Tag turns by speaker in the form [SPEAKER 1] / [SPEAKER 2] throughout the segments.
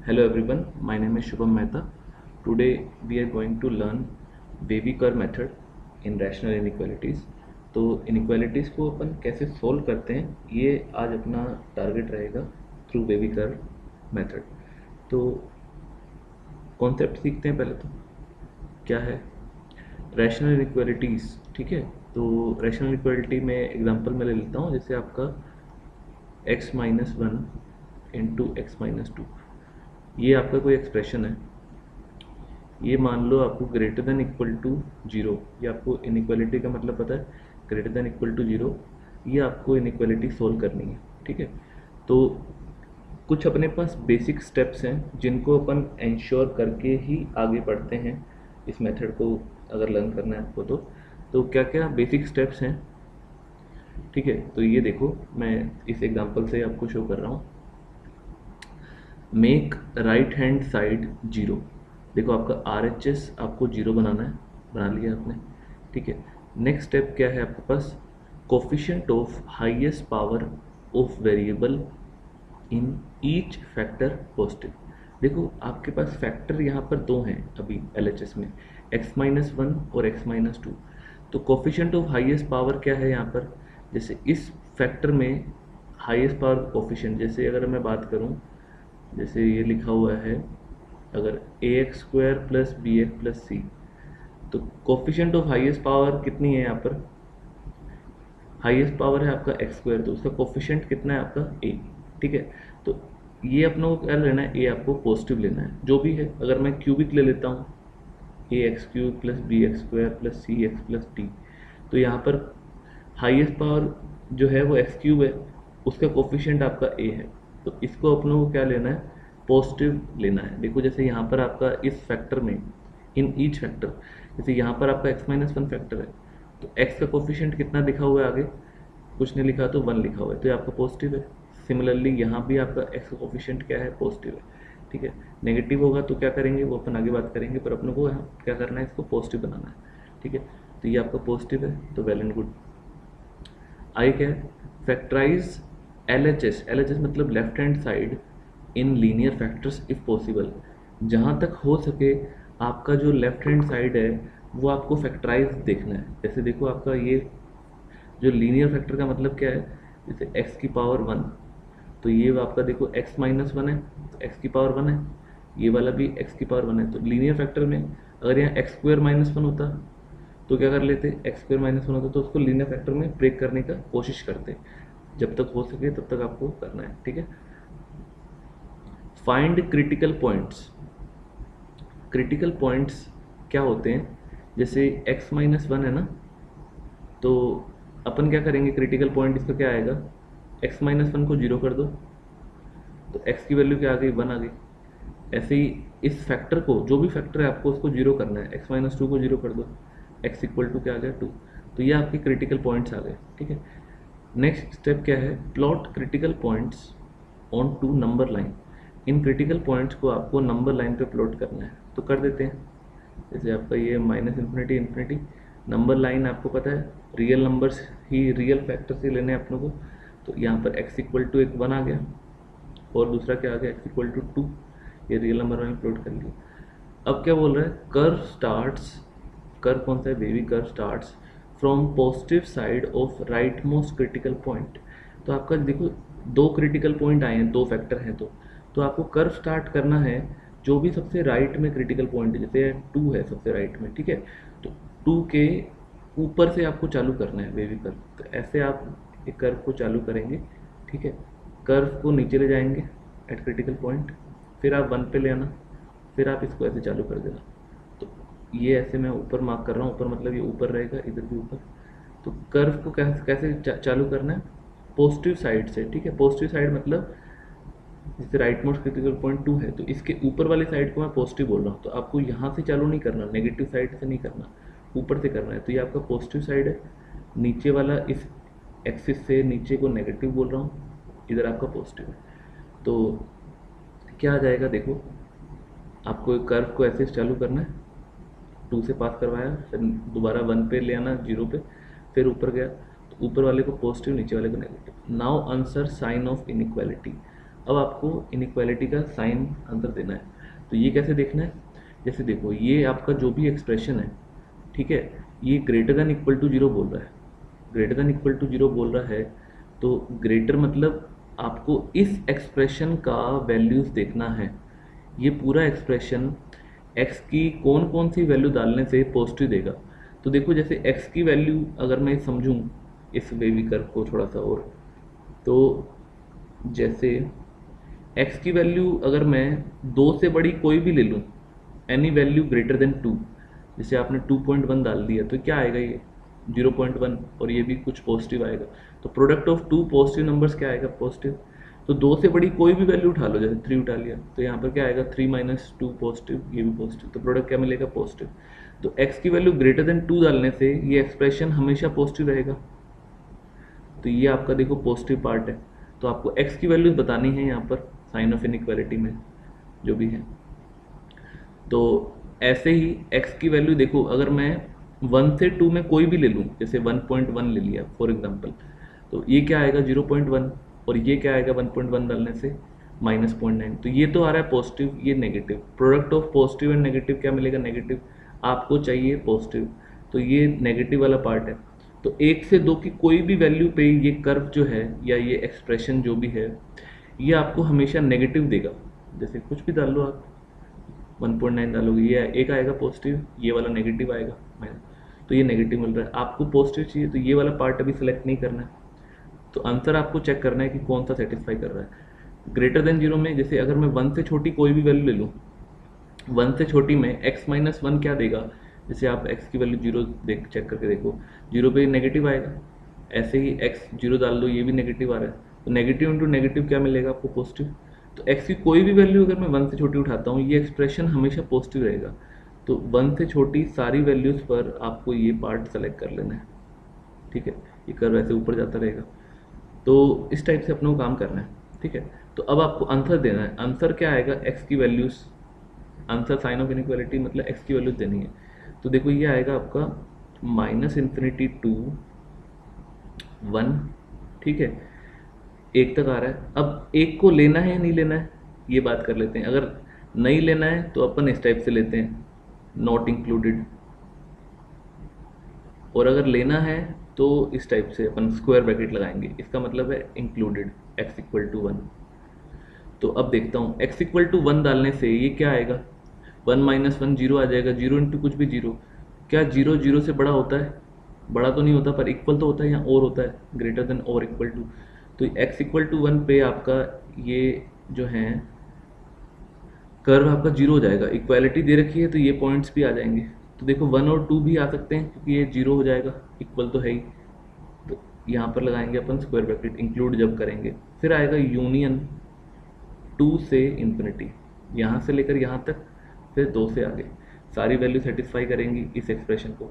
[SPEAKER 1] Hello everyone, my name is Shubham Mehta. Today we are going to learn Wavy curve method in rational inequalities. तो inequalities को अपन कैसे solve करते हैं ये आज अपना टारगेट रहेगा थ्रू वेवी कर्व मेथड। तो कॉन्सेप्ट सीखते हैं पहले। तो क्या है रैशनल इनइक्वालिटीज़, ठीक है। तो रैशनल इनइक्वालिटी में एग्जांपल मैं ले लेता हूँ, जैसे आपका x minus one into X minus two, ये आपका कोई एक्सप्रेशन है। ये मान लो आपको greater than equal to zero, ये आपको इनइक्वालिटी का मतलब पता है, greater than equal to zero, ये आपको इनइक्वालिटी सोल्व करनी है, ठीक है। तो कुछ अपने पास बेसिक स्टेप्स हैं जिनको अपन इंश्योर करके ही आगे बढ़ते हैं इस मेथड को अगर लर्न करना है आपको। तो क्या क्या बेसिक स्टेप्स हैं, ठीक है। तो ये देखो, मैं इस एग्जांपल से आपको शो कर रहा हूँ। Make right hand side zero. देखो आपका RHS आपको जीरो बनाना है, बना लिया आपने, ठीक है। नेक्स्ट स्टेप क्या है आपके पास, coefficient of highest power of variable in each factor positive. देखो आपके पास फैक्टर यहाँ पर दो हैं अभी LHS में, x माइनस वन और x माइनस टू। तो कोफिशिएंट ऑफ हाईएस्ट पावर क्या है यहाँ पर, जैसे इस फैक्टर में हाईएस्ट पावर कोफिशिएंट, जैसे अगर मैं बात करूँ, जैसे ये लिखा हुआ है अगर ax square plus b x plus c, तो कोफिशिएंट ऑफ हाईएस्ट पावर कितनी है यहाँ पर, हाईएस्ट पावर है आपका एक्स स्क्वायर, तो उसका कोफिशिएंट कितना है आपका a, ठीक है। तो ये अपने को क्या लेना है, a आपको पॉजिटिव लेना है जो भी है। अगर मैं क्यूबिक ले लेता हूँ ax cube plus b x square plus c x plus d, तो यहाँ पर हाईएस्ट पावर जो है वो एक्स क्यूब है, उसका कोफिशिएंट आपका a है, तो इसको अपने को क्या लेना है, पॉजिटिव लेना है। देखो जैसे यहाँ पर आपका इस फैक्टर में इन ईच फैक्टर, जैसे यहाँ पर आपका x माइनस वन फैक्टर है, तो x का कोफिशिएंट कितना लिखा हुआ है, आगे कुछ नहीं लिखा तो वन लिखा हुआ है, तो ये आपका पॉजिटिव है। सिमिलरली यहाँ भी आपका x का कोफिशिएंट क्या है, पॉजिटिव है, ठीक है। नेगेटिव होगा तो क्या करेंगे वो अपन आगे बात करेंगे, पर अपने को यहाँ क्या करना है, इसको पॉजिटिव बनाना है, ठीक है। तो ये आपका पॉजिटिव है, तो वेल एंड गुड। आगे क्या है, फैक्टराइज LHS मतलब left hand side in linear factors if possible. जहाँ तक हो सके आपका जो लेफ्ट हैंड साइड है वो आपको फैक्टराइज देखना है। जैसे देखो आपका ये जो लीनियर फैक्टर का मतलब क्या है, जैसे x की पावर वन, तो ये आपका देखो x माइनस वन है, तो x की पावर वन है, ये वाला भी x की पावर वन है। तो लीनियर फैक्टर में अगर यहाँ एक्स स्क्वायर माइनस वन होता तो क्या कर लेते, एक्स स्क्वायर माइनस वन होता तो उसको लीनियर फैक्टर में ब्रेक करने का कोशिश करते। जब तक हो सके तब तक आपको करना है, ठीक है। Find critical points. Critical points क्या होते हैं, जैसे x माइनस वन है ना, तो अपन क्या करेंगे, क्रिटिकल पॉइंट इसका क्या आएगा, x माइनस वन को जीरो कर दो, तो x की वैल्यू क्या आ गई, वन आ गई। ऐसे ही इस फैक्टर को, जो भी फैक्टर है आपको उसको जीरो करना है, x माइनस टू को जीरो कर दो, x इक्वल टू क्या आ गया, टू। तो ये आपके क्रिटिकल पॉइंट्स आ गए, ठीक है। नेक्स्ट स्टेप क्या है, plot critical points on to number line. इन क्रिटिकल पॉइंट्स को आपको नंबर लाइन पे प्लॉट करना है, तो कर देते हैं। जैसे आपका ये minus infinity infinity, number line आपको पता है रियल नंबर्स ही, रियल फैक्टर्स ही लेने हैं अपनों को। तो यहाँ पर x इक्वल टू एक वन आ गया और दूसरा क्या आ गया, x इक्वल टू टू, ये रियल नंबर लाइन प्लॉट कर लिया। अब क्या बोल रहा है, कर्व स्टार्ट्स, कर्व कौन सा है, baby curve starts from positive side of right most critical point. तो आपका देखो दो क्रिटिकल पॉइंट आए हैं, दो फैक्टर हैं, तो आपको कर्व स्टार्ट करना है जो भी सबसे राइट में क्रिटिकल पॉइंट है, जैसे टू है सबसे राइट में, ठीक है। तो टू के ऊपर से आपको चालू करना है बेबी कर्व। तो ऐसे आप एक कर्व को चालू करेंगे, ठीक है। कर्व को नीचे ले जाएंगे एट क्रिटिकल पॉइंट, फिर आप वन पे ले आना, फिर आप इसको ऐसे चालू कर देना। तो ये ऐसे मैं ऊपर मार्क कर रहा हूँ, ऊपर मतलब ये ऊपर रहेगा, इधर भी ऊपर। तो कर्व को कैसे चालू करना है, पॉजिटिव साइड से, ठीक है। पॉजिटिव साइड मतलब जैसे right most critical point two है, तो इसके ऊपर वाली साइड को मैं पॉजिटिव बोल रहा हूँ, तो आपको यहाँ से चालू नहीं करना, नेगेटिव साइड से नहीं करना, ऊपर से करना है। तो ये आपका पॉजिटिव साइड है, नीचे वाला इस एक्सिस से नीचे को नेगेटिव बोल रहा हूँ, इधर आपका पॉजिटिव है। तो क्या आ जाएगा, देखो आपको कर्व को ऐसे चालू करना है, टू से पास करवाया, फिर दोबारा वन पे ले आना, जीरो पे, फिर ऊपर गया, तो ऊपर वाले को पॉजिटिव, नीचे वाले को negative. Now answer sine of inequality. अब आपको इनइक्वालिटी का साइन आंसर देना है। तो ये कैसे देखना है, जैसे देखो ये आपका जो भी एक्सप्रेशन है, ठीक है, ये greater than equal to zero बोल रहा है, greater than equal to zero बोल रहा है। तो ग्रेटर मतलब आपको इस एक्सप्रेशन का वैल्यूज देखना है। ये पूरा एक्सप्रेशन x की कौन कौन सी वैल्यू डालने से पॉजिटिव देगा। तो देखो जैसे x की वैल्यू अगर मैं समझूं इस वेवी कर्व को थोड़ा सा और, तो जैसे x की वैल्यू अगर मैं 2 से बड़ी कोई भी ले लूँ, एनी वैल्यू ग्रेटर देन 2, जैसे आपने 2.1 डाल दिया तो क्या आएगा, ये 0.1 और ये भी कुछ पॉजिटिव आएगा। तो product of two positive numbers क्या आएगा, पॉजिटिव। तो 2 से बड़ी कोई भी वैल्यू उठा लो, जैसे 3 उठा लिया तो यहाँ पर क्या आएगा 3 माइनस 2 पॉजिटिव, ये भी पॉजिटिव, तो प्रोडक्ट क्या मिलेगा, पॉजिटिव। तो x की वैल्यू ग्रेटर देन 2 डालने से ये एक्सप्रेशन हमेशा पॉजिटिव रहेगा। तो ये आपका देखो पॉजिटिव पार्ट है। तो आपको x की वैल्यूज बतानी है यहाँ पर साइन ऑफ इनइक्वालिटी में जो भी है। तो ऐसे ही x की वैल्यू देखो अगर मैं 1 से 2 में कोई भी ले लूँ, जैसे 1.1 ले लिया फॉर एग्जांपल, तो ये क्या आएगा 0.1 और ये क्या आएगा 1.1 डालने से -0.9। तो ये तो आ रहा है पॉजिटिव, ये negative. Product of positive and negative क्या मिलेगा, नेगेटिव। आपको चाहिए पॉजिटिव, तो ये नेगेटिव वाला पार्ट है। तो 1 से 2 की कोई भी वैल्यू पे ये कर्व जो है या ये एक्सप्रेशन जो भी है ये आपको हमेशा नेगेटिव देगा। जैसे कुछ भी डाल लो आप, 1.9 डालोगे ये एक आएगा पॉजिटिव, ये वाला नेगेटिव आएगा माइनस, तो ये नेगेटिव मिल रहा है। आपको पॉजिटिव चाहिए तो ये वाला पार्ट अभी सिलेक्ट नहीं करना है। तो आंसर आपको चेक करना है कि कौन सा सेटिस्फाई कर रहा है। ग्रेटर देन जीरो में जैसे अगर मैं 1 से छोटी कोई भी वैल्यू ले लूँ, 1 से छोटी में x-1 क्या देगा, जैसे आप x की वैल्यू 0 देख चेक करके देखो, 0 पे नेगेटिव आएगा। ऐसे ही x 0 डाल दो, ये भी नेगेटिव आ रहा है, तो नेगेटिव इंटू नेगेटिव क्या मिलेगा आपको, पॉजिटिव। तो x की कोई भी वैल्यू अगर मैं 1 से छोटी उठाता हूँ ये एक्सप्रेशन हमेशा पॉजिटिव रहेगा। तो 1 से छोटी सारी वैल्यूज़ पर आपको ये पार्ट सेलेक्ट कर लेना है, ठीक है। ये कर्व ऐसे ऊपर जाता रहेगा। तो इस टाइप से अपने को काम करना है, ठीक है। तो अब आपको आंसर देना है। आंसर क्या आएगा, x की values, answer sine of inequality मतलब x की वैल्यूज देनी है। तो देखो ये आएगा आपका -∞ to 1, ठीक है, 1 तक आ रहा है। अब 1 को लेना है या नहीं लेना है ये बात कर लेते हैं। अगर नहीं लेना है तो अपन इस टाइप से लेते हैं, नॉट इंक्लूडेड, और अगर लेना है तो इस टाइप से अपन स्क्वायर ब्रैकेट लगाएंगे, इसका मतलब है इंक्लूडेड x = 1। तो अब देखता हूँ x = 1 डालने से ये क्या आएगा, 1 - 1 0 आ जाएगा, 0 इंटू कुछ भी 0। क्या 0 0 से बड़ा होता है, बड़ा तो नहीं होता पर इक्वल तो होता है, या और होता है, ग्रेटर देन और इक्वल टू। तो x = 1 पे आपका ये जो है कर्व आपका 0 हो जाएगा। इक्वालिटी दे रखी है तो ये पॉइंट्स भी आ जाएंगे। तो देखो 1 और 2 भी आ सकते हैं क्योंकि ये 0 हो जाएगा, इक्वल तो है ही। तो यहाँ पर लगाएंगे अपन स्क्वायर ब्रैकेट, इंक्लूड जब करेंगे। फिर आएगा यूनियन 2 से इन्फिनिटी, यहाँ से लेकर यहाँ तक, फिर 2 से आगे सारी वैल्यू सेटिस्फाई करेंगी इस एक्सप्रेशन को।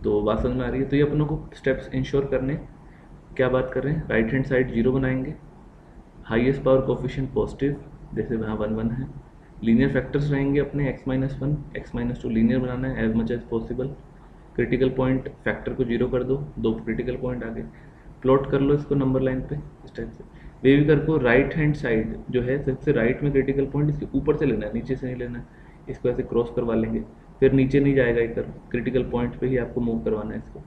[SPEAKER 1] तो बात समझ में आ रही है। तो ये अपनों को स्टेप्स इंश्योर करने, क्या बात कर रहे हैं, राइट हैंड साइड 0 बनाएंगे, हाईएस्ट पावर कोफिशिएंट पॉजिटिव, जैसे वहाँ 1 1 है, लीनियर फैक्टर्स रहेंगे अपने x-1 x-2 लीनियर बनाना है as much as possible. Critical point factor को 0 कर दो, 2 क्रिटिकल पॉइंट आगे प्लॉट कर लो इसको नंबर लाइन पे इस टाइप से। वेवी कर्व को राइट हैंड साइड जो है सबसे राइट में क्रिटिकल पॉइंट इसके ऊपर से लेना है, नीचे से नहीं लेना है। इसको ऐसे क्रॉस करवा लेंगे, फिर नीचे नहीं जाएगा ये कर्व, क्रिटिकल पॉइंट पे ही आपको मूव करवाना है इसको।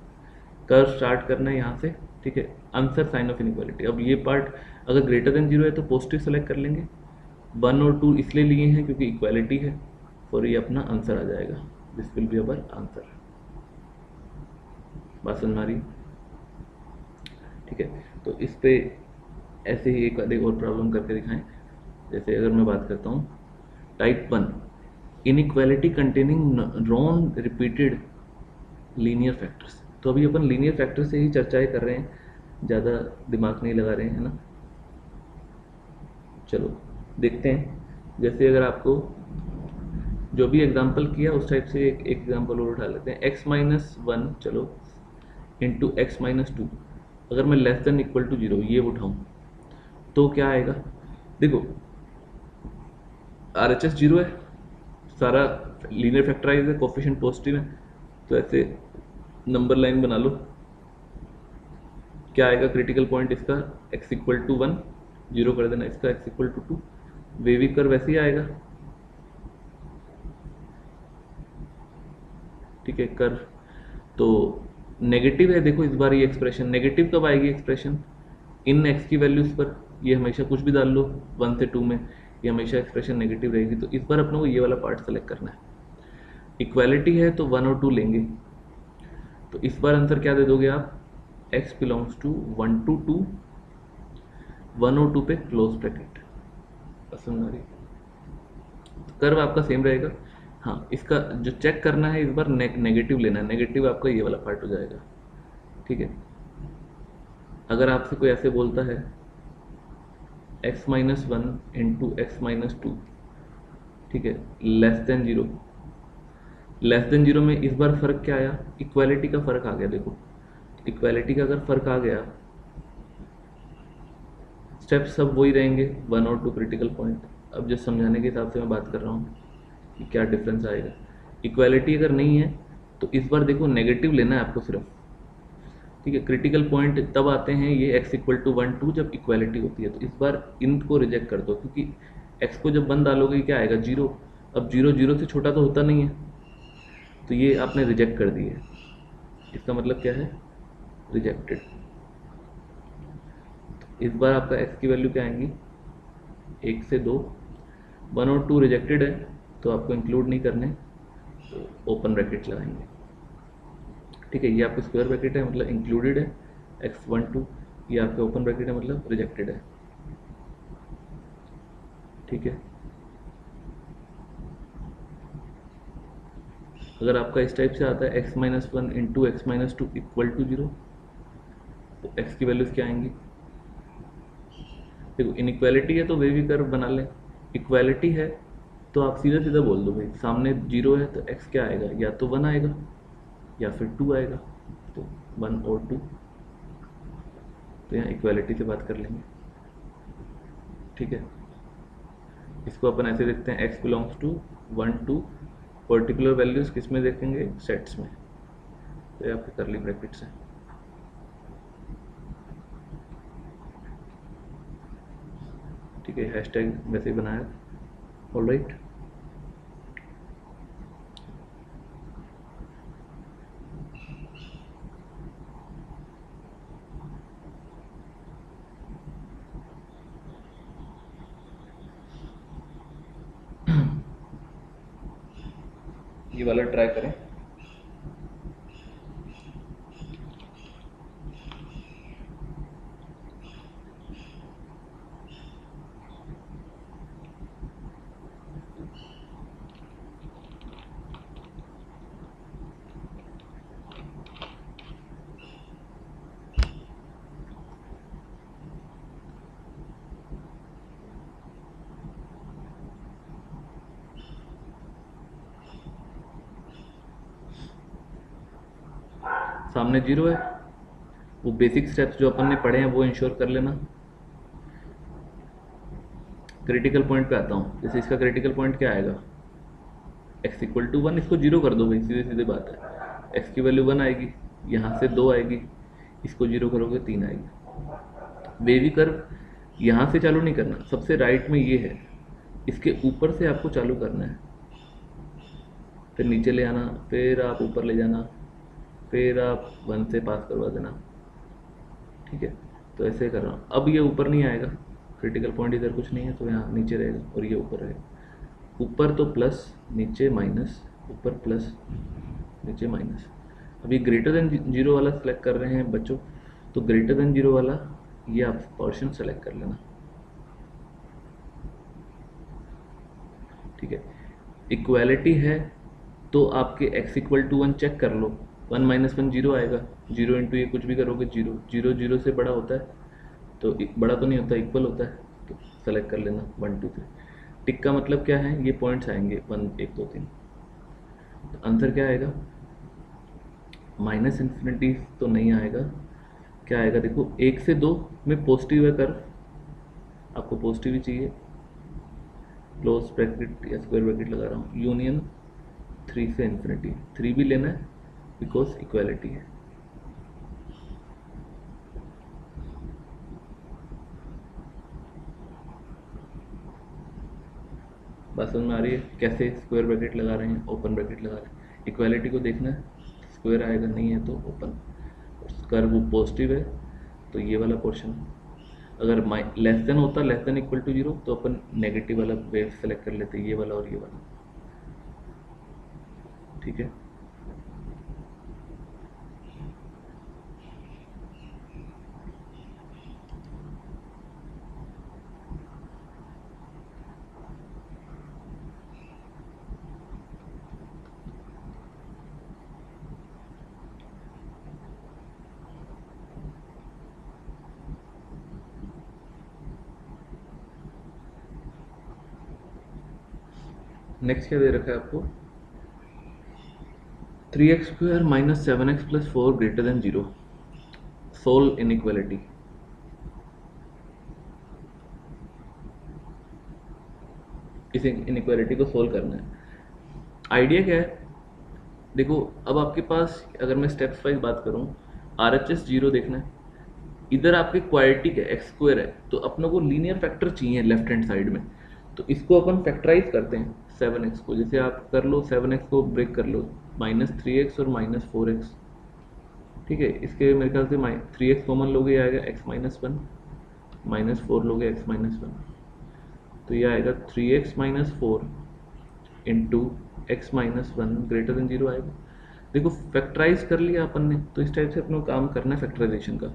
[SPEAKER 1] कर्व स्टार्ट करना है यहाँ से, ठीक है। आंसर साइन ऑफ इनइक्वालिटी, अब ये पार्ट अगर ग्रेटर देन 0 है तो पॉजिटिव सेलेक्ट कर लेंगे, 1 और 2 इसलिए लिए हैं क्योंकि इक्वालिटी है, और ये अपना आंसर आ जाएगा, this will be our answer. बात समझ आ रही, ठीक है। तो इस पे ऐसे ही एक और प्रॉब्लम करके दिखाएं। जैसे अगर मैं बात करता हूँ type 1, inequality containing non repeated linear factors. तो अभी अपन लीनियर फैक्टर से ही चर्चाएं कर रहे हैं, ज़्यादा दिमाग नहीं लगा रहे हैं, है ना। चलो देखते हैं, जैसे अगर आपको जो भी एग्जांपल किया उस टाइप से एक एग्जांपल और उठा लेते हैं। x-1 चलो इंटू x-2, अगर मैं लेस देन इक्वल टू 0 ये उठाऊँ तो क्या आएगा, देखो RHS 0 है, सारा लीनियर फैक्टराइज है, कोफिशिएंट पॉजिटिव है, तो ऐसे नंबर लाइन बना लो। क्या आएगा क्रिटिकल पॉइंट इसका, x इक्वल टू 1, 0 कर देना, इसका x equal to 2, wavy curve वैसे ही आएगा। ठीक है, कर्व तो नेगेटिव है। देखो इस बार ये एक्सप्रेशन नेगेटिव कब आएगी एक्सप्रेशन, इन x की वैल्यूज पर, ये हमेशा कुछ भी डाल लो 1 से 2 में, ये हमेशा एक्सप्रेशन नेगेटिव रहेगी। तो इस बार अपने को ये वाला पार्ट सेलेक्ट करना है। इक्वालिटी है तो 1 और 2 लेंगे, तो इस बार आंसर क्या दे दोगे आप, x बिलोंग्स टू 1 to 2, 1 और 2 पे क्लोज ब्रैकेट। समझ आ रही, कर्व आपका सेम रहेगा। हाँ, इसका जो चेक करना है इस बार नेगेटिव लेना है, नेगेटिव आपका ये वाला पार्ट हो जाएगा। ठीक है, अगर आपसे कोई ऐसे बोलता है x minus 1 into X minus 2, ठीक है, लेस देन 0, लेस देन 0 में इस बार फर्क क्या आया, इक्वालिटी का फर्क आ गया। देखो इक्वालिटी का अगर फर्क आ गया, स्टेप्स सब वही रहेंगे, 1 और 2 क्रिटिकल पॉइंट। अब जो समझाने के हिसाब से मैं बात कर रहा हूँ कि क्या डिफरेंस आएगा। इक्वालिटी अगर नहीं है तो इस बार देखो नेगेटिव लेना है आपको सिर्फ। ठीक है, क्रिटिकल पॉइंट तब आते हैं ये x इक्वल टू 1 2 जब इक्वालिटी होती है। तो इस बार इन को रिजेक्ट कर दो, क्योंकि x को जब 1 डालोगे क्या आएगा 0। अब 0 0 से छोटा तो होता नहीं है, तो ये आपने रिजेक्ट कर दिए, इसका मतलब क्या है, रिजेक्टेड। इस बार आपका x की वैल्यू क्या आएंगी, 1 से 2, 1 और 2 रिजेक्टेड है तो आपको इंक्लूड नहीं करने, तो ओपन ब्रैकेट लगाएंगे। ठीक है, ये आपका स्क्वायर ब्रैकेट है मतलब इंक्लूडेड है, x1 2, ये आपका ओपन ब्रैकेट है मतलब रिजेक्टेड है। ठीक है, अगर आपका इस टाइप से आता है x minus 1 into X minus 2 equal to 0, तो x की वैल्यूज क्या आएंगी। देखो इनइक्वालिटी है तो वे भी कर्व बना लें, इक्वालिटी है तो आप सीधा सीधा बोल दो भाई, सामने 0 है तो x क्या आएगा, या तो 1 आएगा या फिर 2 आएगा, तो 1 और 2। तो यहाँ इक्वालिटी से बात कर लेंगे। ठीक है, इसको अपन ऐसे देखते हैं, x belongs to 1 2, particular values किस में देखेंगे, सेट्स में। तो ये आपके करली ब्रैकेट्स हैं। ठीक है, हैशटैग वैसे ही बनाया, ऑलराइट। ये वाला ट्राई करें। सामने 0 है, वो बेसिक स्टेप्स जो अपन ने पढ़े हैं वो इंश्योर कर लेना। क्रिटिकल पॉइंट पे आता हूँ, जैसे इसका क्रिटिकल पॉइंट क्या आएगा, x इक्वल टू 1, इसको 0 कर दो भाई, सीधे सीधे बात है। x की वैल्यू 1 आएगी, यहाँ से 2 आएगी, इसको 0 करोगे 3 आएगी। वेवी कर्व यहाँ से चालू नहीं करना, सबसे राइट में ये है, इसके ऊपर से आपको चालू करना है, फिर नीचे ले आना, फिर आप ऊपर ले जाना, फिर आप 1 से पास करवा देना। ठीक है, तो ऐसे कर रहा हूँ। अब ये ऊपर नहीं आएगा, क्रिटिकल पॉइंट इधर कुछ नहीं है तो यहाँ नीचे रहेगा और ये ऊपर रहेगा। ऊपर तो प्लस, नीचे माइनस, ऊपर प्लस, नीचे माइनस। अभी ग्रेटर देन 0 वाला सेलेक्ट कर रहे हैं बच्चों, तो ग्रेटर देन 0 वाला ये आप पोर्शन सेलेक्ट कर लेना। ठीक है, इक्वालिटी है तो आपके x इक्वल टू 1 चेक कर लो, 1 माइनस 1 0 आएगा, 0 इंटू ये कुछ भी करोगे 0, 0 0 से बड़ा होता है, तो बड़ा तो नहीं होता, इक्वल होता है, तो सेलेक्ट कर लेना 1 2 3। टिक का मतलब क्या है, ये पॉइंट्स आएंगे 1 1 2 3। तो आंसर क्या आएगा, माइनस इन्फिनिटी तो नहीं आएगा, क्या आएगा देखो, 1 से 2 में पॉजिटिव है कर्व, आपको पॉजिटिव ही चाहिए, क्लोज ब्रैकेट या स्क्वायर ब्रैकेट लगा रहा हूँ, यूनियन 3 से इन्फिनिटी, 3 भी लेना है बिकॉज इक्वालिटी है। बात समझ में आ रही है? कैसे स्क्वायर ब्रैकेट लगा रहे हैं, ओपन ब्रैकेट लगा रहे हैं। इक्वालिटी को देखना है, स्क्वायर आएगा, नहीं है तो ओपन। कर्व पॉजिटिव है तो ये वाला पोर्शन, अगर लेस देन होता, लेस देन इक्वल टू 0, तो अपन नेगेटिव वाला वेव सेलेक्ट कर लेते, ये वाला और ये वाला। ठीक है, नेक्स्ट क्या दे रखा है आपको? 3x² - 7x + 4 > 0, soul inequality. इस इनइक्वालिटी को सोल्व करना है। आइडिया क्या है? देखो, अब आपके पास अगर मैं स्टेप्स वाइज बात करूं, RHS 0 देखना है, इधर आपके क्वाड्रेटिक है, x² है, तो अपनों को लीनियर फैक्टर चाहिए लेफ्ट हैंड साइड में, तो इसको अपन फैक्टराइज करते हैं 7x को। जैसे आप कर लो 7x को ब्रेक कर लो, -3x और -4x। ठीक है, इसके मेरे ख्याल से 3x कॉमन लोगे आएगा x - 1, -4 लोगे x - 1, तो ये आएगा 3x - 4 इंटू x - 1 > 0 आएगा। देखो, फैक्टराइज कर लिया अपन ने, तो इस टाइप से अपना काम करना है फैक्टराइजेशन का।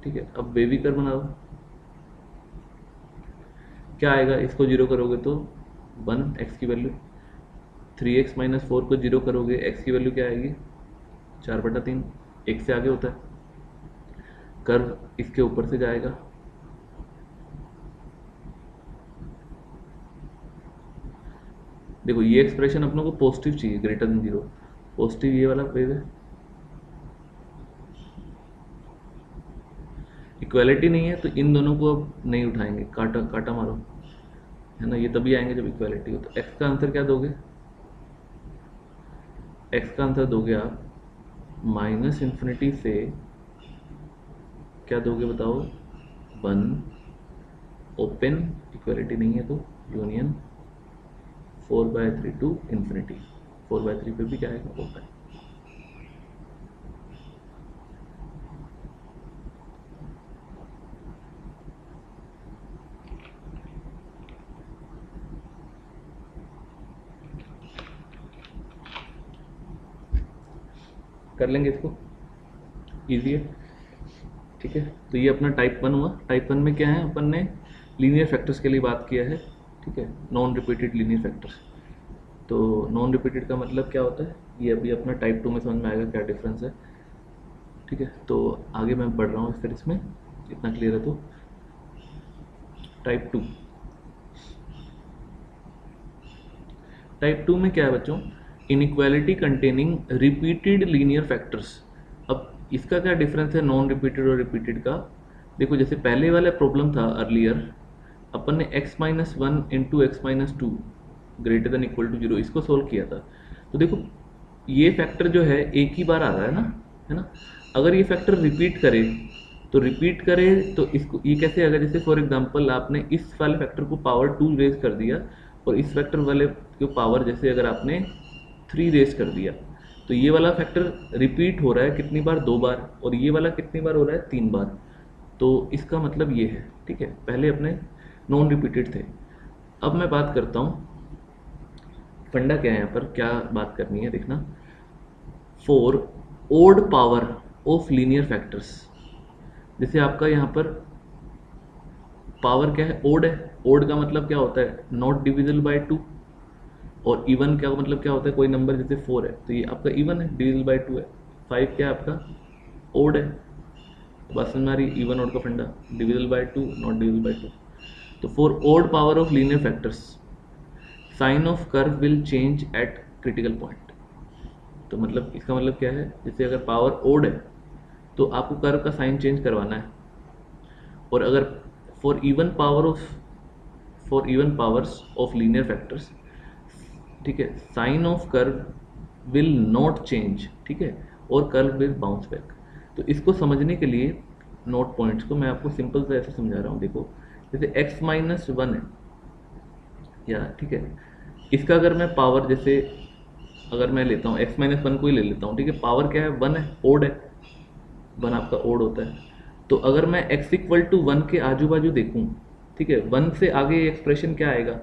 [SPEAKER 1] ठीक है, अब बेबी कर्व बना दो। क्या आएगा? इसको 0 करोगे तो 1 x की वैल्यू, 3x - 4 को 0 करोगे, x की वैल्यू क्या आएगी? 4/3, 1 से आगे होता है। कर्व इसके ऊपर से जाएगा, देखो ये एक्सप्रेशन अपनों को पॉजिटिव चाहिए, > 0, पॉजिटिव ये वाला वेव है। इक्वालिटी नहीं है तो इन दोनों को अब नहीं उठाएंगे, काटा काटा मारो, है ना, ये तभी आएंगे जब इक्वालिटी हो। तो x का आंसर क्या दोगे? x का आंसर दोगे आप -∞ से क्या दोगे बताओ? 1 ओपन, इक्वालिटी नहीं है तो यूनियन 4/3 टू ∞। 4/3 पे भी क्या आएगा? ओपन। कर लेंगे इसको, इजी है। ठीक है, तो ये अपना टाइप 1 हुआ। टाइप 1 में क्या है, अपन ने लीनियर फैक्टर्स के लिए बात किया है। ठीक है, नॉन रिपीटेड लीनियर फैक्टर्स। तो नॉन रिपीटेड का मतलब क्या होता है, ये अभी अपना टाइप 2 में समझ में आएगा क्या डिफरेंस है। ठीक है, तो आगे मैं बढ़ रहा हूँ फिर इसमें, इतना क्लियर है तो। टाइप 2, टाइप 2 में क्या है बच्चों? Inequality containing repeated linear factors. अब इसका क्या डिफरेंस है नॉन रिपीटेड और रिपीटेड का? देखो, जैसे पहले वाला प्रॉब्लम था अर्लियर, अपन ने x - 1 इंटू x - 2 > 0 इसको सोल्व किया था। तो देखो, ये फैक्टर जो है एक ही बार आ रहा है ना। अगर ये फैक्टर रिपीट करे तो इसको ये कैसे आएगा? जैसे फॉर एग्जांपल आपने इस वाले फैक्टर को पावर 2 रेज कर दिया, और इस फैक्टर वाले को पावर जैसे अगर आपने 3 रेज कर दिया, तो ये वाला फैक्टर रिपीट हो रहा है कितनी बार? 2 बार। और ये वाला कितनी बार हो रहा है? 3 बार। तो इसका मतलब ये है। ठीक है, पहले अपने नॉन रिपीटेड थे। अब मैं बात करता हूँ फंडा क्या है, यहाँ पर क्या बात करनी है देखना। For odd power of linear factors, जैसे आपका यहाँ पर पावर क्या है? ओड है। ओड का मतलब क्या होता है? Not divisible by 2। और इवन का मतलब क्या होता है? कोई नंबर जैसे 4 है तो ये आपका इवन है, डिविजिबल बाय 2 है। 5 क्या है आपका? ओड है। बस समझ में आ रही? इवन ओड का फंडा, divisible by 2, not divisible by 2। तो for odd power of linear factors, sign of curve will change at critical point. तो मतलब इसका मतलब क्या है? जैसे अगर पावर ओड है तो आपको कर्व का साइन चेंज करवाना है। और अगर for even powers of linear factors, ठीक है, sign of curve will not change. ठीक है, और कर्व विल बाउंस बैक। तो इसको समझने के लिए नोट पॉइंट्स को मैं आपको सिंपल से ऐसे समझा रहा हूँ। देखो, जैसे x - 1 है या, ठीक है, इसका अगर मैं पावर जैसे अगर मैं लेता हूँ x-1 को ही ले लेता हूँ, ठीक है, पावर क्या है, 1 है, ओड है, 1 आपका ओड होता है। तो अगर मैं x इक्वल टू 1 के आजू बाजू देखूँ, ठीक है, 1 से आगे एक्सप्रेशन क्या आएगा,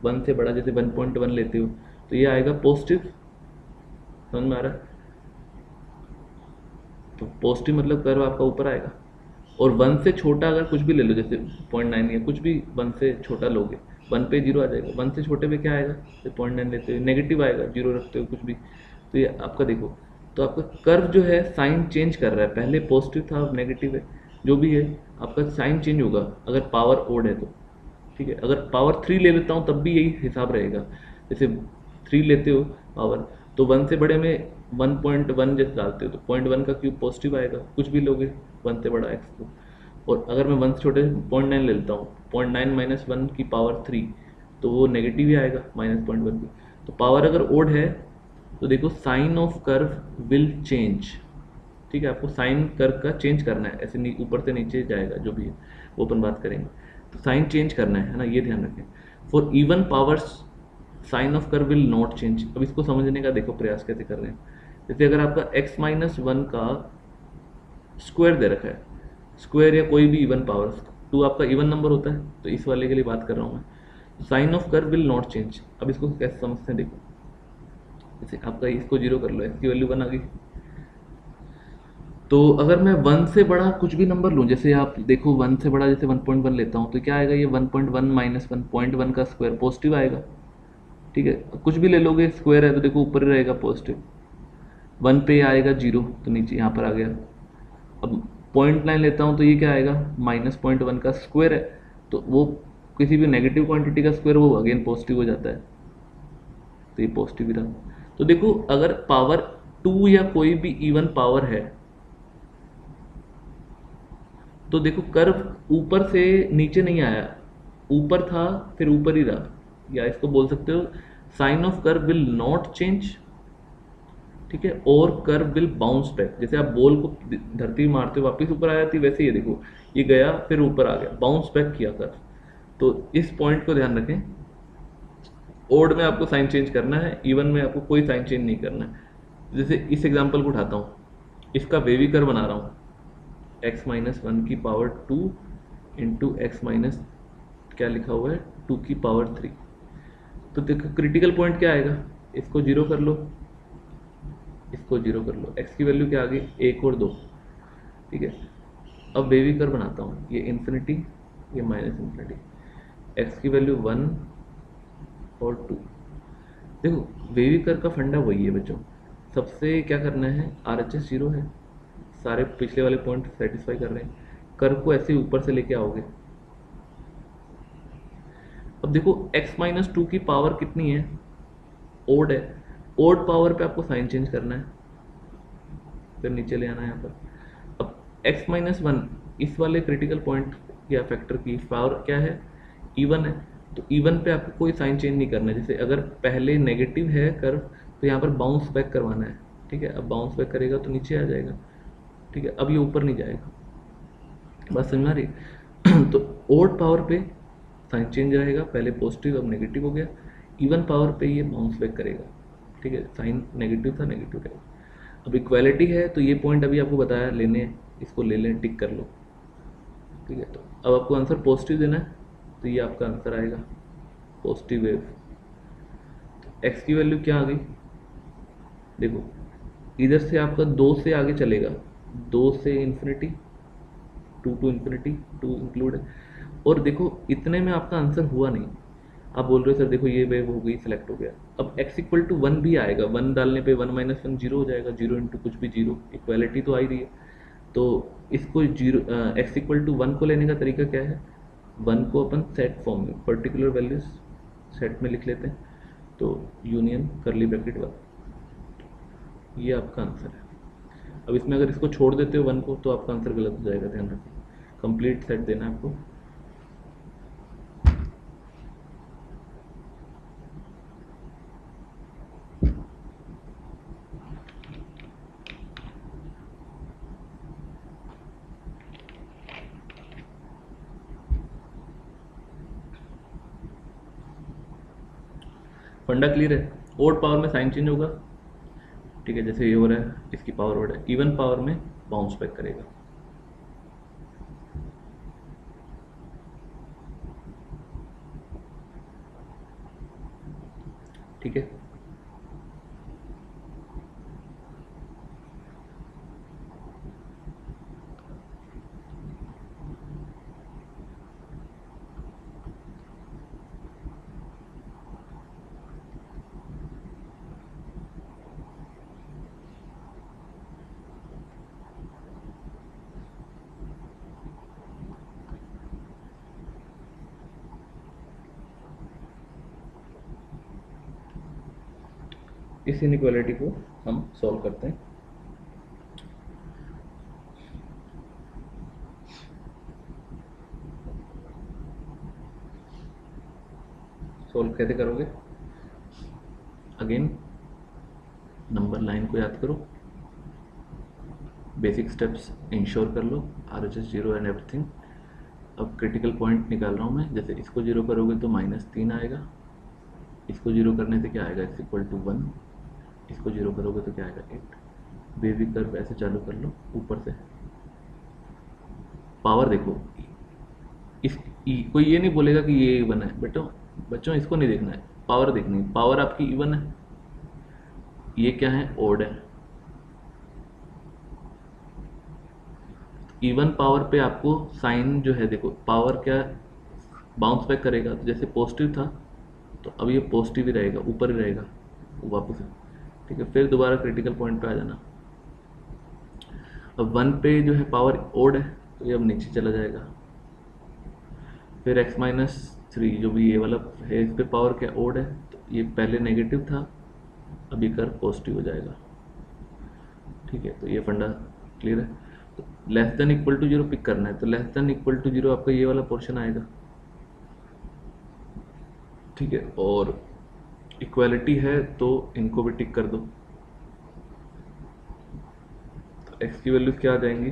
[SPEAKER 1] 1 से बड़ा जैसे 1.1 लेते हो तो ये आएगा पॉजिटिव, समझ में आ रहा है? तो पॉजिटिव मतलब कर्व आपका ऊपर आएगा। और 1 से छोटा अगर कुछ भी ले लो, जैसे 0.9 या कुछ भी 1 से छोटा लोगे, 1 पे जीरो आ जाएगा, 1 से छोटे पे क्या आएगा, जैसे 0.9 लेते हो नेगेटिव आएगा, जीरो रखते हो कुछ भी, तो ये आपका देखो, तो आपका कर्व जो है साइन चेंज कर रहा है, पहले पॉजिटिव था अब नेगेटिव है, जो भी है आपका साइन चेंज होगा अगर पावर ओड है तो, ठीक है। अगर पावर 3 ले लेता हूँ तब भी यही हिसाब रहेगा, जैसे 3 लेते हो पावर, तो 1 से बड़े में 1.1 जैसे डालते हो तो 0.1 का क्यूब पॉजिटिव आएगा, कुछ भी लोगे 1 से बड़ा एक्स को। और अगर मैं 1 से छोटे 0.9 ले लेता हूँ, 0.9 माइनस 1 की पावर 3, तो वो नेगेटिव ही आएगा माइनस 0.1 की। तो पावर अगर ओड है तो देखो sign of curve will change, ठीक है, आपको साइन कर्व का चेंज करना है, ऐसे ऊपर से नीचे जाएगा जो भी है वो अपन बात करेंगे, तो साइन चेंज करना है ना, ये ध्यान रखें। For even powers sign of curve will not change. अब इसको समझने का देखो प्रयास कैसे कर रहे हैं, जैसे अगर आपका x-1 का स्क्वायर दे रखा है, स्क्वायर या कोई भी इवन पावर, 2 आपका इवन नंबर होता है, तो इस वाले के लिए बात कर रहा हूँ मैं, sign of curve will not change. अब इसको कैसे समझते हैं देखो, जैसे आपका इसको जीरो कर लो, x की वैल्यू 1 आ गई, तो अगर मैं 1 से बड़ा कुछ भी नंबर लूँ, जैसे आप देखो 1 से बड़ा जैसे 1.1 लेता हूँ तो क्या आएगा, ये 1.1 माइनस 1.1 का स्क्वायर पॉजिटिव आएगा, ठीक है। कुछ भी ले लोगे स्क्वायर है तो देखो ऊपर ही रहेगा पॉजिटिव, 1 पे आएगा जीरो तो नीचे यहाँ पर आ गया। अब 0.9 लेता हूँ तो ये क्या आएगा, माइनस 0.1 का स्क्वायर है, तो वो किसी भी नेगेटिव क्वांटिटी का स्क्वायर वो अगेन पॉजिटिव हो जाता है, तो ये पॉजिटिव ही रहा। तो देखो अगर पावर 2 या कोई भी इवन पावर है तो देखो कर्व ऊपर से नीचे नहीं आया, ऊपर था फिर ऊपर ही रहा, या इसको बोल सकते हो sign of curve will not change, ठीक है, और कर्व विल बाउंस बैक। जैसे आप बॉल को धरती में मारते हो वापस ऊपर आ जाती है, वैसे ही देखो ये गया फिर ऊपर आ गया, बाउंस बैक किया कर्व। तो इस पॉइंट को ध्यान रखें, ओड में आपको साइन चेंज करना है, इवन में आपको कोई साइन चेंज नहीं करना है। जैसे इस एग्जांपल को उठाता हूँ, इसका वेवी कर्व बना रहा हूँ, x-1 की पावर 2 इंटू एक्स माइनस क्या लिखा हुआ है 2 की पावर 3। तो देखो क्रिटिकल पॉइंट क्या आएगा, इसको जीरो कर लो, इसको जीरो कर लो, x की वैल्यू क्या आ गई 1 और 2, ठीक है। अब वेवी कर्व बनाता हूँ, ये इन्फिनिटी ये माइनस इन्फिनिटी, x की वैल्यू 1 और 2। देखो वेवी कर्व का फंडा वही है बच्चों, सबसे क्या करना है, RHS जीरो है, सारे पिछले वाले पॉइंट सेटिस्फाई कर रहे हैं, कर्व को ऐसे ऊपर से लेके आओगे। अब देखो x-2 की पावर कितनी है, ओड है, ओड पावर पे आपको साइन चेंज करना है, फिर नीचे ले आना है यहाँ पर। अब x-1 इस वाले क्रिटिकल पॉइंट या फैक्टर की पावर क्या है, इवन है, तो इवन पे आपको कोई साइन चेंज नहीं करना है। जैसे अगर पहले नेगेटिव है कर्व तो यहाँ पर बाउंस बैक करवाना है, ठीक है। अब बाउंस बैक करेगा तो नीचे आ जाएगा, ठीक है, अब ये ऊपर नहीं जाएगा, बस समझ आ रही है? तो ओड पावर पे साइन चेंज रहेगा, पहले पॉजिटिव अब नेगेटिव हो गया, इवन पावर पे ये बाउंस बैक करेगा, ठीक है, साइन नेगेटिव था नेगेटिव रहेगा। अब इक्वालिटी है तो ये पॉइंट अभी आपको बताया लेने हैं, इसको ले लें, टिक कर लो, ठीक है। तो अब आपको आंसर पॉजिटिव देना है तो ये आपका आंसर आएगा पॉजिटिव वेव। तो एक्स की वैल्यू क्या आ गई, देखो इधर से आपका 2 से आगे चलेगा, 2 से इन्फिनिटी, 2 टू इन्फिनिटी, 2 इंक्लूड है, और देखो इतने में आपका आंसर हुआ नहीं, आप बोल रहे हो सर देखो ये वेव हो गई सिलेक्ट हो गया। अब x इक्वल टू 1 भी आएगा, 1 डालने पे 1 माइनस 1 जीरो हो जाएगा, जीरो इंटू कुछ भी जीरो, इक्वालिटी तो आ ही रही है। तो इसको जीरो x इक्वल टू 1 को लेने का तरीका क्या है, 1 को अपन सेट फॉर्म में पर्टिकुलर वैल्यूज सेट में लिख लेते हैं, तो यूनियन करली ब्रैकेट 1, ये आपका आंसर है। अब इसमें अगर इसको छोड़ देते हो 1 को तो आपका आंसर गलत हो जाएगा, ध्यान रखें, कंप्लीट सेट देना है आपको। फंडा क्लियर है। ओड पावर में साइन चेंज होगा, ठीक है, जैसे ये हो रहा है, इसकी पावर ओड है। इवन पावर में बाउंस बैक करेगा। ठीक है, इस इनइक्वालिटी को हम सॉल्व करते हैं। सॉल्व कैसे करोगे? अगेन नंबर लाइन को याद करो, बेसिक स्टेप्स इंश्योर कर लो, RHS 0 एंड एवरीथिंग। अब क्रिटिकल पॉइंट निकाल रहा हूँ मैं। जैसे इसको 0 करोगे तो -3 आएगा, इसको 0 करने से क्या आएगा, =1, इसको 0 करोगे तो क्या आएगा, 8। बेबी कर्व ऐसे चालू कर लो ऊपर से। पावर देखो, कोई ये नहीं बोलेगा कि ये इवन है, बच्चों इसको नहीं देखना है, पावर देखनी है। पावर आपकी इवन है, ये क्या है, ओड है। इवन पावर पे आपको साइन जो है, देखो पावर क्या बाउंस बैक करेगा, तो जैसे पॉजिटिव था तो अब ये पॉजिटिव ही रहेगा, ऊपर ही रहेगा वापस। ठीक है, फिर दोबारा क्रिटिकल पॉइंट पे आ जाना। अब 1 पे जो है पावर ओड है, तो ये अब नीचे चला जाएगा। फिर x-3 जो भी ये वाला है, इस पे पावर क्या ओड है, तो ये पहले नेगेटिव था, अब ये कर्व पॉजिटिव हो जाएगा। ठीक है, तो ये फंडा क्लियर है। तो less than equal to 0 pick करना है, तो लेस देन इक्वल टू 0 आपका ये वाला पोर्शन आएगा। ठीक है, और इक्वालिटी है तो इनको भी टिक कर दो। तो x की वैल्यूज क्या आ जाएंगी,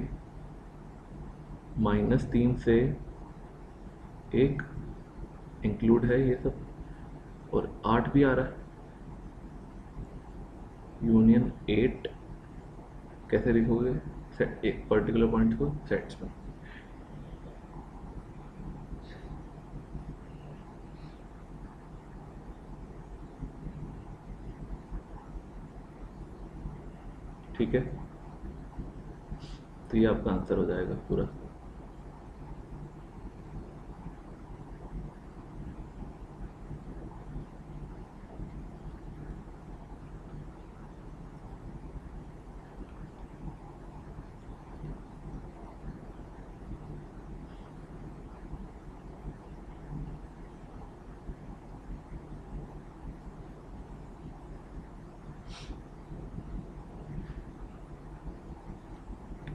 [SPEAKER 1] -3 से 1 इंक्लूड है ये सब, और 8 भी आ रहा है, यूनियन 8। कैसे लिखोगे, सेट एक पर्टिकुलर पॉइंट को सेट्स में। ठीक है, तो ये आपका आंसर हो जाएगा पूरा।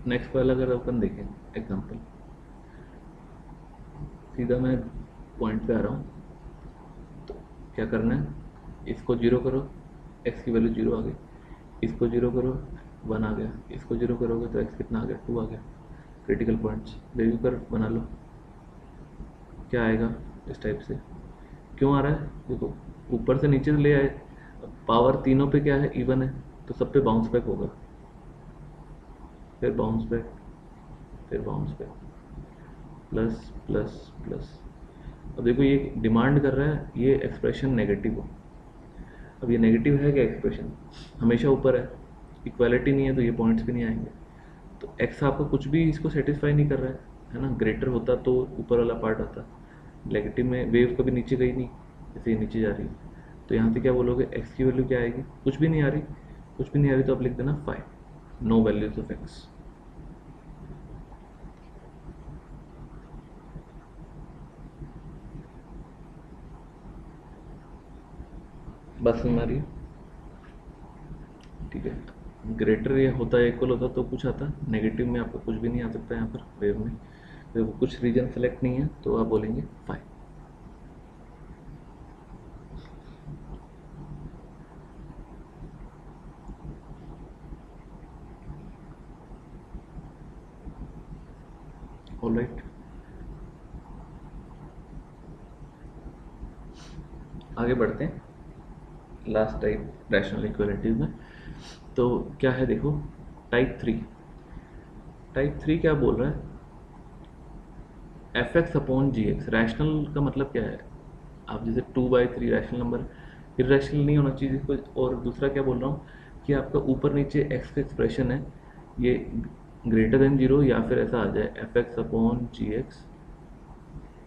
[SPEAKER 1] नेक्स्ट वाला अगर अपन देखें एग्जांपल, सीधा मैं पॉइंट पे आ रहा हूँ, तो क्या करना है, इसको 0 करो, x की वैल्यू 0 आ गई, इसको 0 करो 1 आ गया, इसको 0 करोगे तो x कितना आ गया, 2 आ गया। क्रिटिकल पॉइंट्स बेबी कर्व बना लो, क्या आएगा इस टाइप से। क्यों आ रहा है, देखो ऊपर से नीचे ले आए, पावर तीनों पे क्या है, इवन है, तो सब पे बाउंस बैक होगा, फिर बाउंस बैक, फिर bounce back, plus plus plus. अब देखो ये डिमांड कर रहा है ये एक्सप्रेशन नेगेटिव हो। अब ये नेगेटिव है क्या, एक्सप्रेशन हमेशा ऊपर है, इक्वालिटी नहीं है तो ये पॉइंट्स भी नहीं आएंगे। तो एक्स आपका कुछ भी इसको सेटिस्फाई नहीं कर रहा है ना। ग्रेटर होता तो ऊपर वाला पार्ट आता, नेगेटिव में वेव कभी नीचे गई नहीं, जैसे ये नीचे जा रही है। तो यहाँ से क्या बोलोगे, एक्स की वैल्यू क्या आएगी, कुछ भी नहीं आ रही, कुछ भी नहीं आ रही तो आप लिख देना 5, नो वैल्यूज ऑफ एक्स। बस हमारी ठीक है, ग्रेटर ये होता है इक्वल होता तो कुछ आता, नेगेटिव में आपका कुछ भी नहीं आ सकता यहाँ पर वेव में। तो कुछ रीजन सेलेक्ट नहीं है तो आप बोलेंगे 5। ऑलराइट, आगे बढ़ते हैं। लास्ट टाइप रैशनल इक्वालिटीज में। तो क्या है देखो, टाइप थ्री क्या बोल रहा है, F X upon G x. Rational का मतलब क्या है, आप जैसे 2/3 रैशनल नंबर, इरेशनल नहीं होना चाहिए इसको। और दूसरा क्या बोल रहा हूँ कि आपका ऊपर नीचे एक्स का एक्सप्रेशन है, ये ग्रेटर देन जीरो या फिर ऐसा आ जाए F X upon G X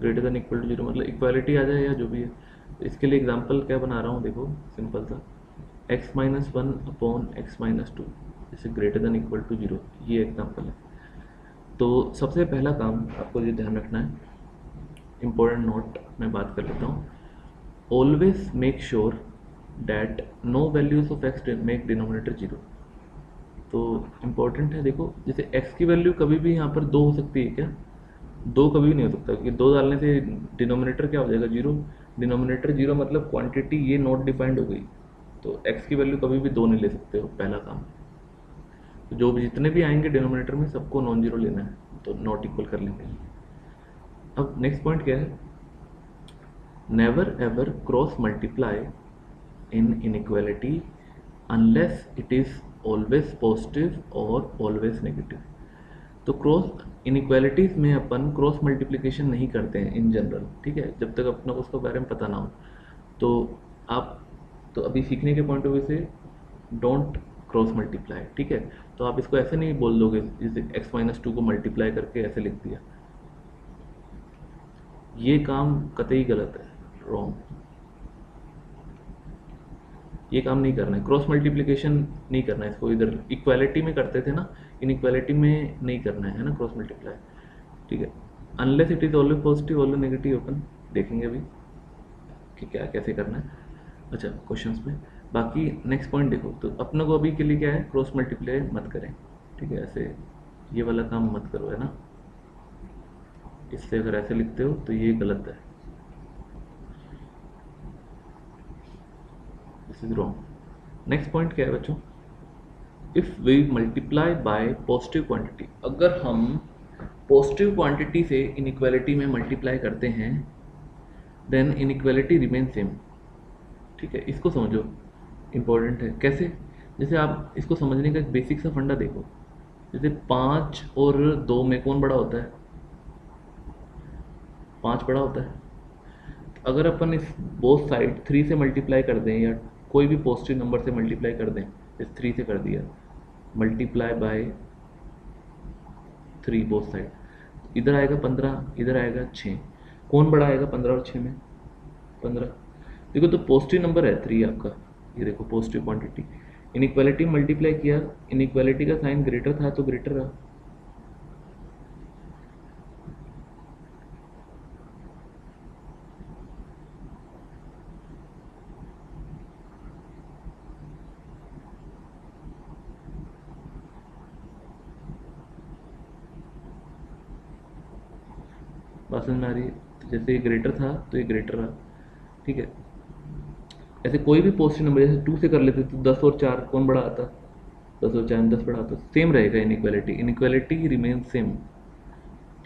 [SPEAKER 1] greater than equal to zero, मतलब इक्वालिटी आ जाए या जो भी है। इसके लिए एग्जांपल क्या बना रहा हूँ देखो, सिंपल सा, x-1 अपॉन x-2 इसे greater than equal to zero, ये एग्जांपल है। तो सबसे पहला काम आपको ये ध्यान रखना है, इम्पोर्टेंट नोट मैं बात कर लेता हूँ। Always make sure that no values of X make denominator zero. तो इम्पोर्टेंट है, देखो जैसे x की वैल्यू कभी भी यहाँ पर दो हो सकती है क्या, दो कभी भी नहीं हो सकता, क्योंकि दो डालने से डिनोमिनेटर क्या हो जाएगा, जीरो। डिनोमिनेटर जीरो मतलब क्वांटिटी ये नॉट डिफाइंड हो गई, तो x की वैल्यू कभी भी दो नहीं ले सकते हो, पहला काम। तो जो भी जितने भी आएंगे डिनोमिनेटर में सबको नॉन जीरो लेना है, तो नॉट इक्वल कर लेंगे। अब नेक्स्ट पॉइंट क्या है, never ever cross multiply in inequality unless it is always positive और ऑलवेज नेगेटिव। तो क्रॉस इनइक्वालिटीज में अपन क्रॉस मल्टीप्लिकेशन नहीं करते हैं इन जनरल, ठीक है, जब तक अपना को उसके बारे में पता ना हो। तो आप, तो अभी सीखने के पॉइंट ऑफ व्यू से डोंट क्रॉस मल्टीप्लाई, ठीक है। तो आप इसको ऐसे नहीं बोल दोगे जैसे x-2 को मल्टीप्लाई करके ऐसे लिख दिया, ये काम कतई गलत है, रॉन्ग। ये काम नहीं करना है, क्रॉस मल्टीप्लिकेशन नहीं करना है इसको, इधर इक्वालिटी में करते थे ना, इनइक्वालिटी में नहीं करना है ना क्रॉस मल्टीप्लाई, ठीक है। Unless it is always positive always negative, अपन देखेंगे अभी कि क्या कैसे करना है, अच्छा क्वेश्चंस में। बाकी नेक्स्ट पॉइंट देखो, तो अपने को अभी के लिए क्या है, क्रॉस मल्टीप्लाई मत करें, ठीक है, ऐसे ये वाला काम मत करो, है ना। इससे अगर ऐसे लिखते हो तो ये गलत है, this is wrong. Next point क्या है बच्चों, if we multiply by positive quantity, अगर हम पॉजिटिव क्वांटिटी से इनइक्वालिटी में मल्टीप्लाई करते हैं देन इनइक्वालिटी रिमेन सेम, ठीक है, इसको समझो, इंपॉर्टेंट है। कैसे, जैसे आप इसको समझने का एक बेसिक सा फंडा देखो, जैसे 5 और 2 में कौन बड़ा होता है, 5 बड़ा होता है। अगर अपन इस बोथ साइड 3 से मल्टीप्लाई कर दें या कोई भी पॉजिटिव नंबर से मल्टीप्लाई कर दें, जैसे 3 से कर दिया, मल्टीप्लाई बाय 3 बोथ साइड, इधर आएगा 15, इधर आएगा 6, कौन बड़ा आएगा 15 और 6 में, 15। देखो तो पॉजिटिव नंबर है 3 आपका, ये देखो पॉजिटिव क्वांटिटी, इनइक्वालिटी मल्टीप्लाई किया, इनइक्वालिटी का साइन ग्रेटर था तो ग्रेटर रहा। बात समझ में आ रही है, तो जैसे ये ग्रेटर था तो ये ग्रेटर रहा, ठीक है। ऐसे कोई भी पॉजिटिव नंबर जैसे 2 से कर लेते तो 10 और 4 कौन बड़ा आता, 10 और 4 में 10 बड़ा आता, सेम रहेगा इनइक्वालिटी, इनइक्वालिटी रिमेन सेम,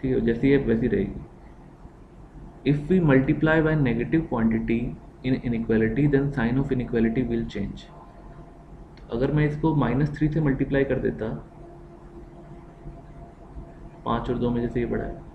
[SPEAKER 1] ठीक है, जैसी है वैसी रहेगी। If we multiply by negative quantity in inequality then sign of inequality will change. अगर मैं इसको -3 से मल्टीप्लाई कर देता, 5 और 2 में जैसे ये बड़ा है,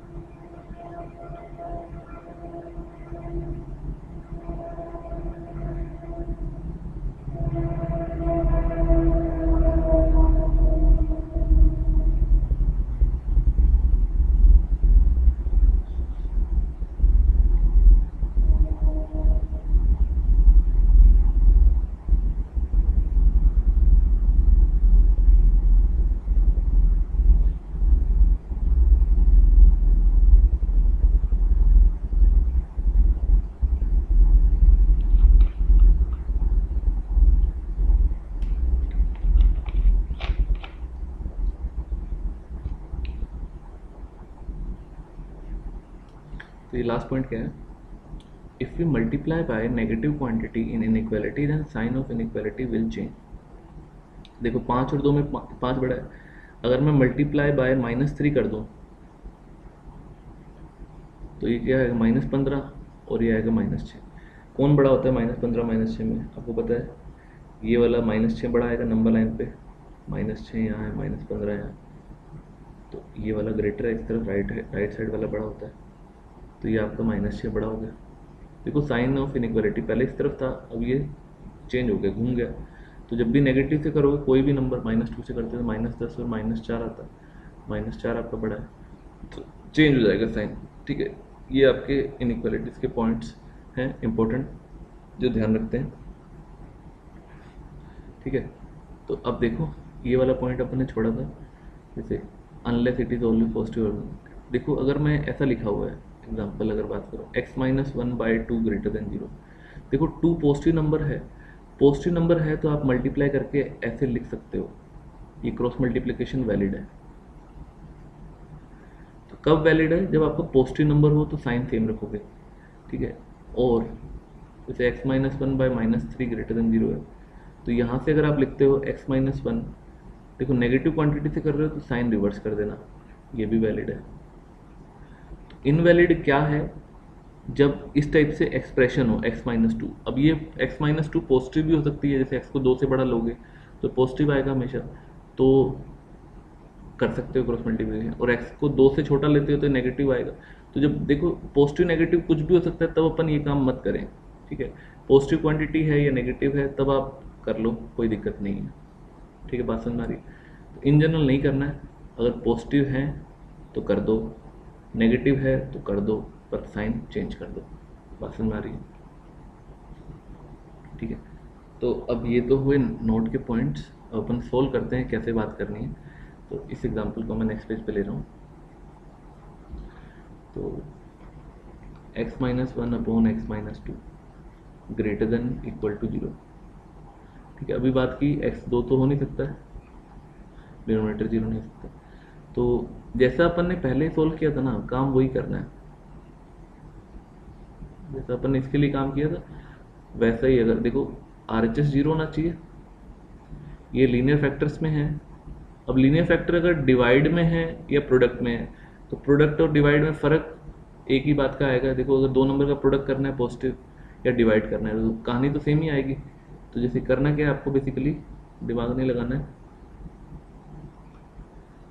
[SPEAKER 1] तो ये लास्ट पॉइंट क्या है, if we multiply by negative quantity in inequality then sign of inequality will change. देखो 5 और 2 में 5 बड़ा है, अगर मैं मल्टीप्लाई बाय -3 कर दूं तो ये क्या आएगा, -15 और ये आएगा -6। कौन बड़ा होता है -15 -6 में, आपको पता है? ये वाला -6 बड़ा आएगा नंबर लाइन पे, -6 यहाँ है, -15 यहाँ, तो ये वाला ग्रेटर है इस तरफ, राइट साइड वाला बड़ा होता है, तो ये आपका -6 बड़ा हो गया। देखो साइन ऑफ इनइक्वालिटी पहले इस तरफ था, अब ये चेंज हो गया, घूम गया। तो जब भी नेगेटिव से करोगे कोई भी नंबर, -2 से करते हो तो -10 और -4 आता है, -4 आपका बड़ा है, तो चेंज हो जाएगा साइन। ठीक है, ये आपके इनइक्वालिटीज़ के पॉइंट्स हैं इंपॉर्टेंट, जो ध्यान रखते हैं। ठीक है, तो अब देखो ये वाला पॉइंट अपन ने छोड़ा था, जैसे unless it is only positive. देखो अगर मैं ऐसा लिखा हुआ है, एग्जाम्पल अगर बात करो x-1/2 ग्रेटर देन 0, देखो 2 पॉजिटिव नंबर है, पॉजिटिव नंबर है तो आप मल्टीप्लाई करके ऐसे लिख सकते हो, ये क्रॉस मल्टीप्लिकेशन वैलिड है। तो कब वैलिड है? जब आपका पॉजिटिव नंबर हो तो साइन सेम रखोगे। ठीक है, और जैसे x-1/-3 ग्रेटर देन 0 है, तो यहाँ से अगर आप लिखते हो x-1, देखो नेगेटिव क्वांटिटी से कर रहे हो तो साइन रिवर्स कर देना, ये भी वैलिड है। इनवैलिड क्या है? जब इस टाइप से एक्सप्रेशन हो x-2, अब ये x-2 पॉजिटिव भी हो सकती है, जैसे x को 2 से बड़ा लोगे तो पॉजिटिव आएगा हमेशा, तो कर सकते हो क्रॉस मल्टीप्लिकेशन, और x को 2 से छोटा लेते हो तो नेगेटिव आएगा। तो जब देखो पॉजिटिव नेगेटिव कुछ भी हो सकता है, तब अपन ये काम मत करें। ठीक है, पॉजिटिव क्वांटिटी है या नेगेटिव है तब आप कर लो, कोई दिक्कत नहीं है। ठीक है, बात समझ में आ रही है? तो इन जनरल नहीं करना है, अगर पॉजिटिव है तो कर दो, नेगेटिव है तो कर दो, पर साइन चेंज कर दो। बात समझ में आ रही है? ठीक है, तो अब ये तो हुए नोट के पॉइंट्स, अपन सोल्व करते हैं कैसे बात करनी है। तो इस एग्जांपल को मैं नेक्स्ट पेज पे ले रहा हूँ। तो x-1/x-2 greater than equal to 0। ठीक है, अभी बात की x2 तो हो नहीं सकता है, डिनोमिनेटर 0 नहीं हो सकता, तो जैसा अपन ने पहले सोल्व किया था ना, काम वही करना है, जैसा अपन ने इसके लिए काम किया था वैसा ही। अगर देखो RHS 0 होना चाहिए, ये लीनियर फैक्टर्स में है। अब लीनियर फैक्टर अगर डिवाइड में है या प्रोडक्ट में है, तो प्रोडक्ट और डिवाइड में फ़र्क एक ही बात का आएगा। देखो अगर दो नंबर का प्रोडक्ट करना है पॉजिटिव या डिवाइड करना है, तो कहानी तो सेम ही आएगी। तो जैसे करना क्या है आपको, बेसिकली दिमाग नहीं लगाना है,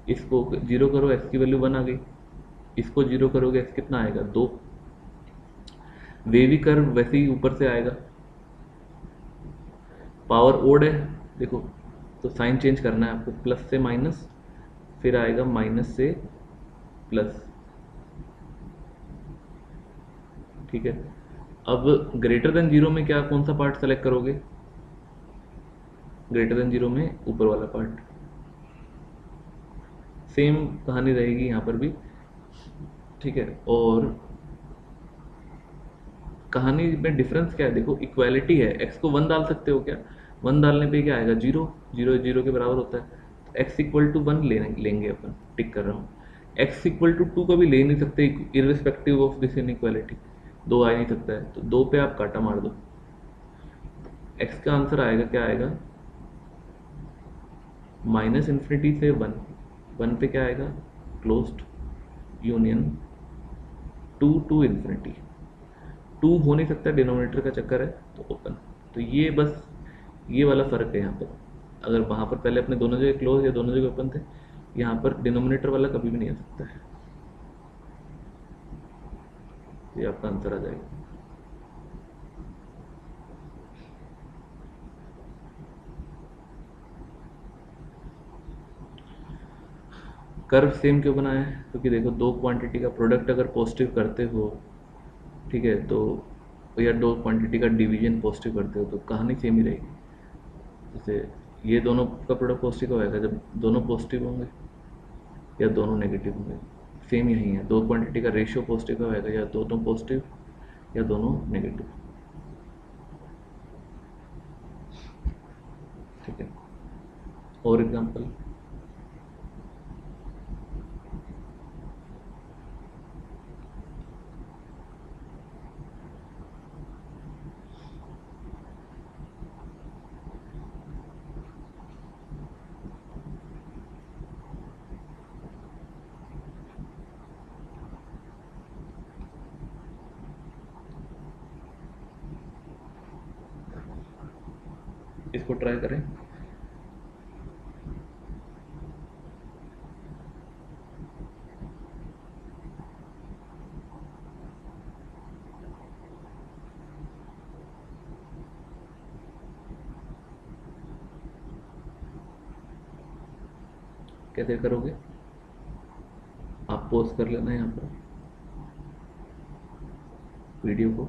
[SPEAKER 1] इसको 0 करो, x की वैल्यू 1 आ गई, इसको 0 करोगे x कितना आएगा, 2। वेवी कर्व वैसे ही ऊपर से आएगा, पावर ओड है देखो, तो साइन चेंज करना है आपको, प्लस से माइनस, फिर आएगा माइनस से प्लस। ठीक है, अब ग्रेटर देन 0 में क्या, कौन सा पार्ट सेलेक्ट करोगे? ग्रेटर देन 0 में ऊपर वाला पार्ट। सेम कहानी रहेगी यहाँ पर भी। ठीक है, और कहानी में डिफरेंस क्या है? देखो इक्वालिटी है, x को 1 डाल सकते हो क्या? 1 डालने पे क्या आएगा, 0, 0 0 के बराबर होता है, तो x=1 लेंगे अपन, टिक कर रहा हूँ। x=2 कभी ले नहीं सकते, इररिस्पेक्टिव ऑफ दिस इनइक्वालिटी, 2 आ ही नहीं सकता है, तो 2 पे आप काटा मार दो, x का आंसर आएगा, क्या आएगा, -∞ से 1, 1 पे क्या आएगा, क्लोज्ड यूनियन 2 to ∞। 2 हो नहीं सकता, डिनोमिनेटर का चक्कर है, तो ओपन। तो ये बस ये वाला फ़र्क है यहाँ पर। अगर वहाँ पर पहले अपने दोनों जगह क्लोज या दोनों जगह ओपन थे, यहाँ पर डिनोमिनेटर वाला कभी भी नहीं आ सकता है। ये आपका आंसर आ जाएगा। कर्व सेम क्यों बनाया है? क्योंकि देखो दो क्वांटिटी का प्रोडक्ट अगर पॉजिटिव करते हो, ठीक है, तो या दो क्वांटिटी का डिवीजन पॉजिटिव करते हो, तो कहानी सेम ही रहेगी। जैसे ये दोनों का प्रोडक्ट पॉजिटिव का होगा जब दोनों पॉजिटिव होंगे या दोनों नेगेटिव होंगे, सेम यही है। दो क्वांटिटी का रेशियो पॉजिटिव का होगा, या दोनों पॉजिटिव या दोनों नेगेटिव। ठीक है, और एग्जांपल, इसको ट्राई करें। कैसे करोगे? आप पॉज कर लेना यहाँ पर वीडियो को,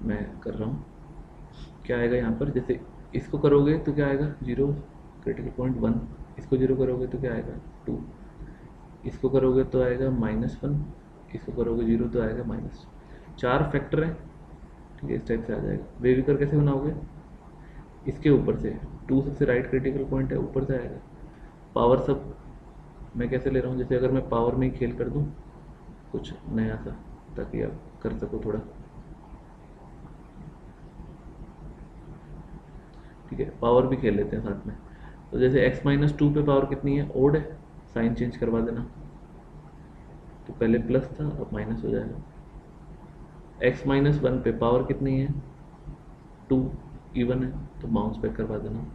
[SPEAKER 1] मैं कर रहा हूँ। क्या आएगा यहाँ पर? जैसे इसको करोगे तो क्या आएगा? 0, क्रिटिकल पॉइंट 1। इसको 0 करोगे तो क्या आएगा? 2। इसको करोगे तो आएगा -1। इसको करोगे 0 तो आएगा माइनस। 4 फैक्टर है, ठीक है, इस टाइप से आ जाएगा। वेविकर कैसे बनाओगे? इसके ऊपर से 2 सबसे राइट क्रिटिकल पॉइंट है, ऊपर से आएगा। पावर सब मैं कैसे ले रहा हूँ? जैसे अगर मैं पावर में ही खेल कर दूँ कुछ नया सा, ताकि आप कर सको थोड़ा, ठीक है। पावर भी खेल लेते हैं साथ में। तो जैसे x-2 पे पावर कितनी है? ओड है, साइन चेंज करवा देना। तो पहले प्लस था, अब माइनस हो जाएगा। x-1 पे पावर कितनी है? 2, इवन है, तो बाउंस बैक करवा देना।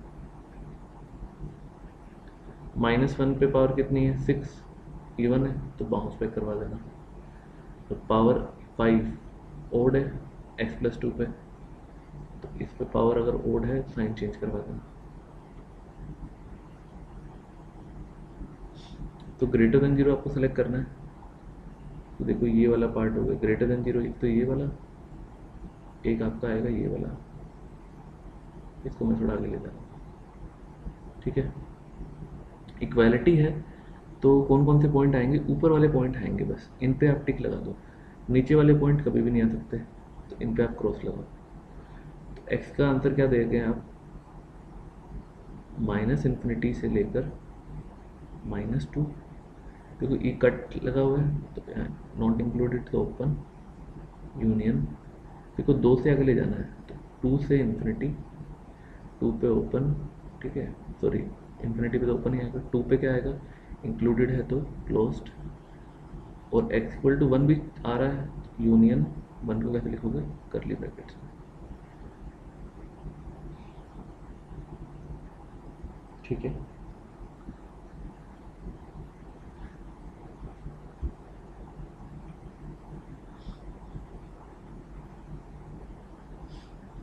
[SPEAKER 1] -1 पे पावर कितनी है? 6, इवन है, तो बाउंस बैक करवा देना। तो पावर 5 ओड है x+2 पे, तो इस पे पावर अगर ओड है साइन चेंज करवा देना। तो ग्रेटर देन 0 आपको सेलेक्ट करना है। तो देखो ये वाला पार्ट हो गया ग्रेटर देन 0, एक तो ये वाला, एक आपका आएगा ये वाला। इसको मैं थोड़ा आगे ले जाऊँ, ठीक है। इक्वालिटी है तो कौन कौन से पॉइंट आएंगे? ऊपर वाले पॉइंट आएंगे, बस इन पे आप टिक लगा दो। नीचे वाले पॉइंट कभी भी नहीं आ सकते, तो इन पे आप क्रॉस लगाओ। तो एक्स का आंसर क्या देंगे आप? -∞ से लेकर -2, क्योंकि ई कट लगा हुआ है, तो नॉट इंक्लूडेड तो ओपन यूनियन। देखो 2 से आगे ले जाना है, तो 2 से इन्फिनिटी, 2 पे ओपन, ठीक है, सॉरी इन्फिनिटी पे तो ओपन ही आएगा। 2 पे क्या आएगा? इंक्लूडेड है तो क्लोज्ड, और x=1 भी आ रहा है, यूनियन 1 को कैसे लिखोगे? करली ब्रैकेट्स में, ठीक है।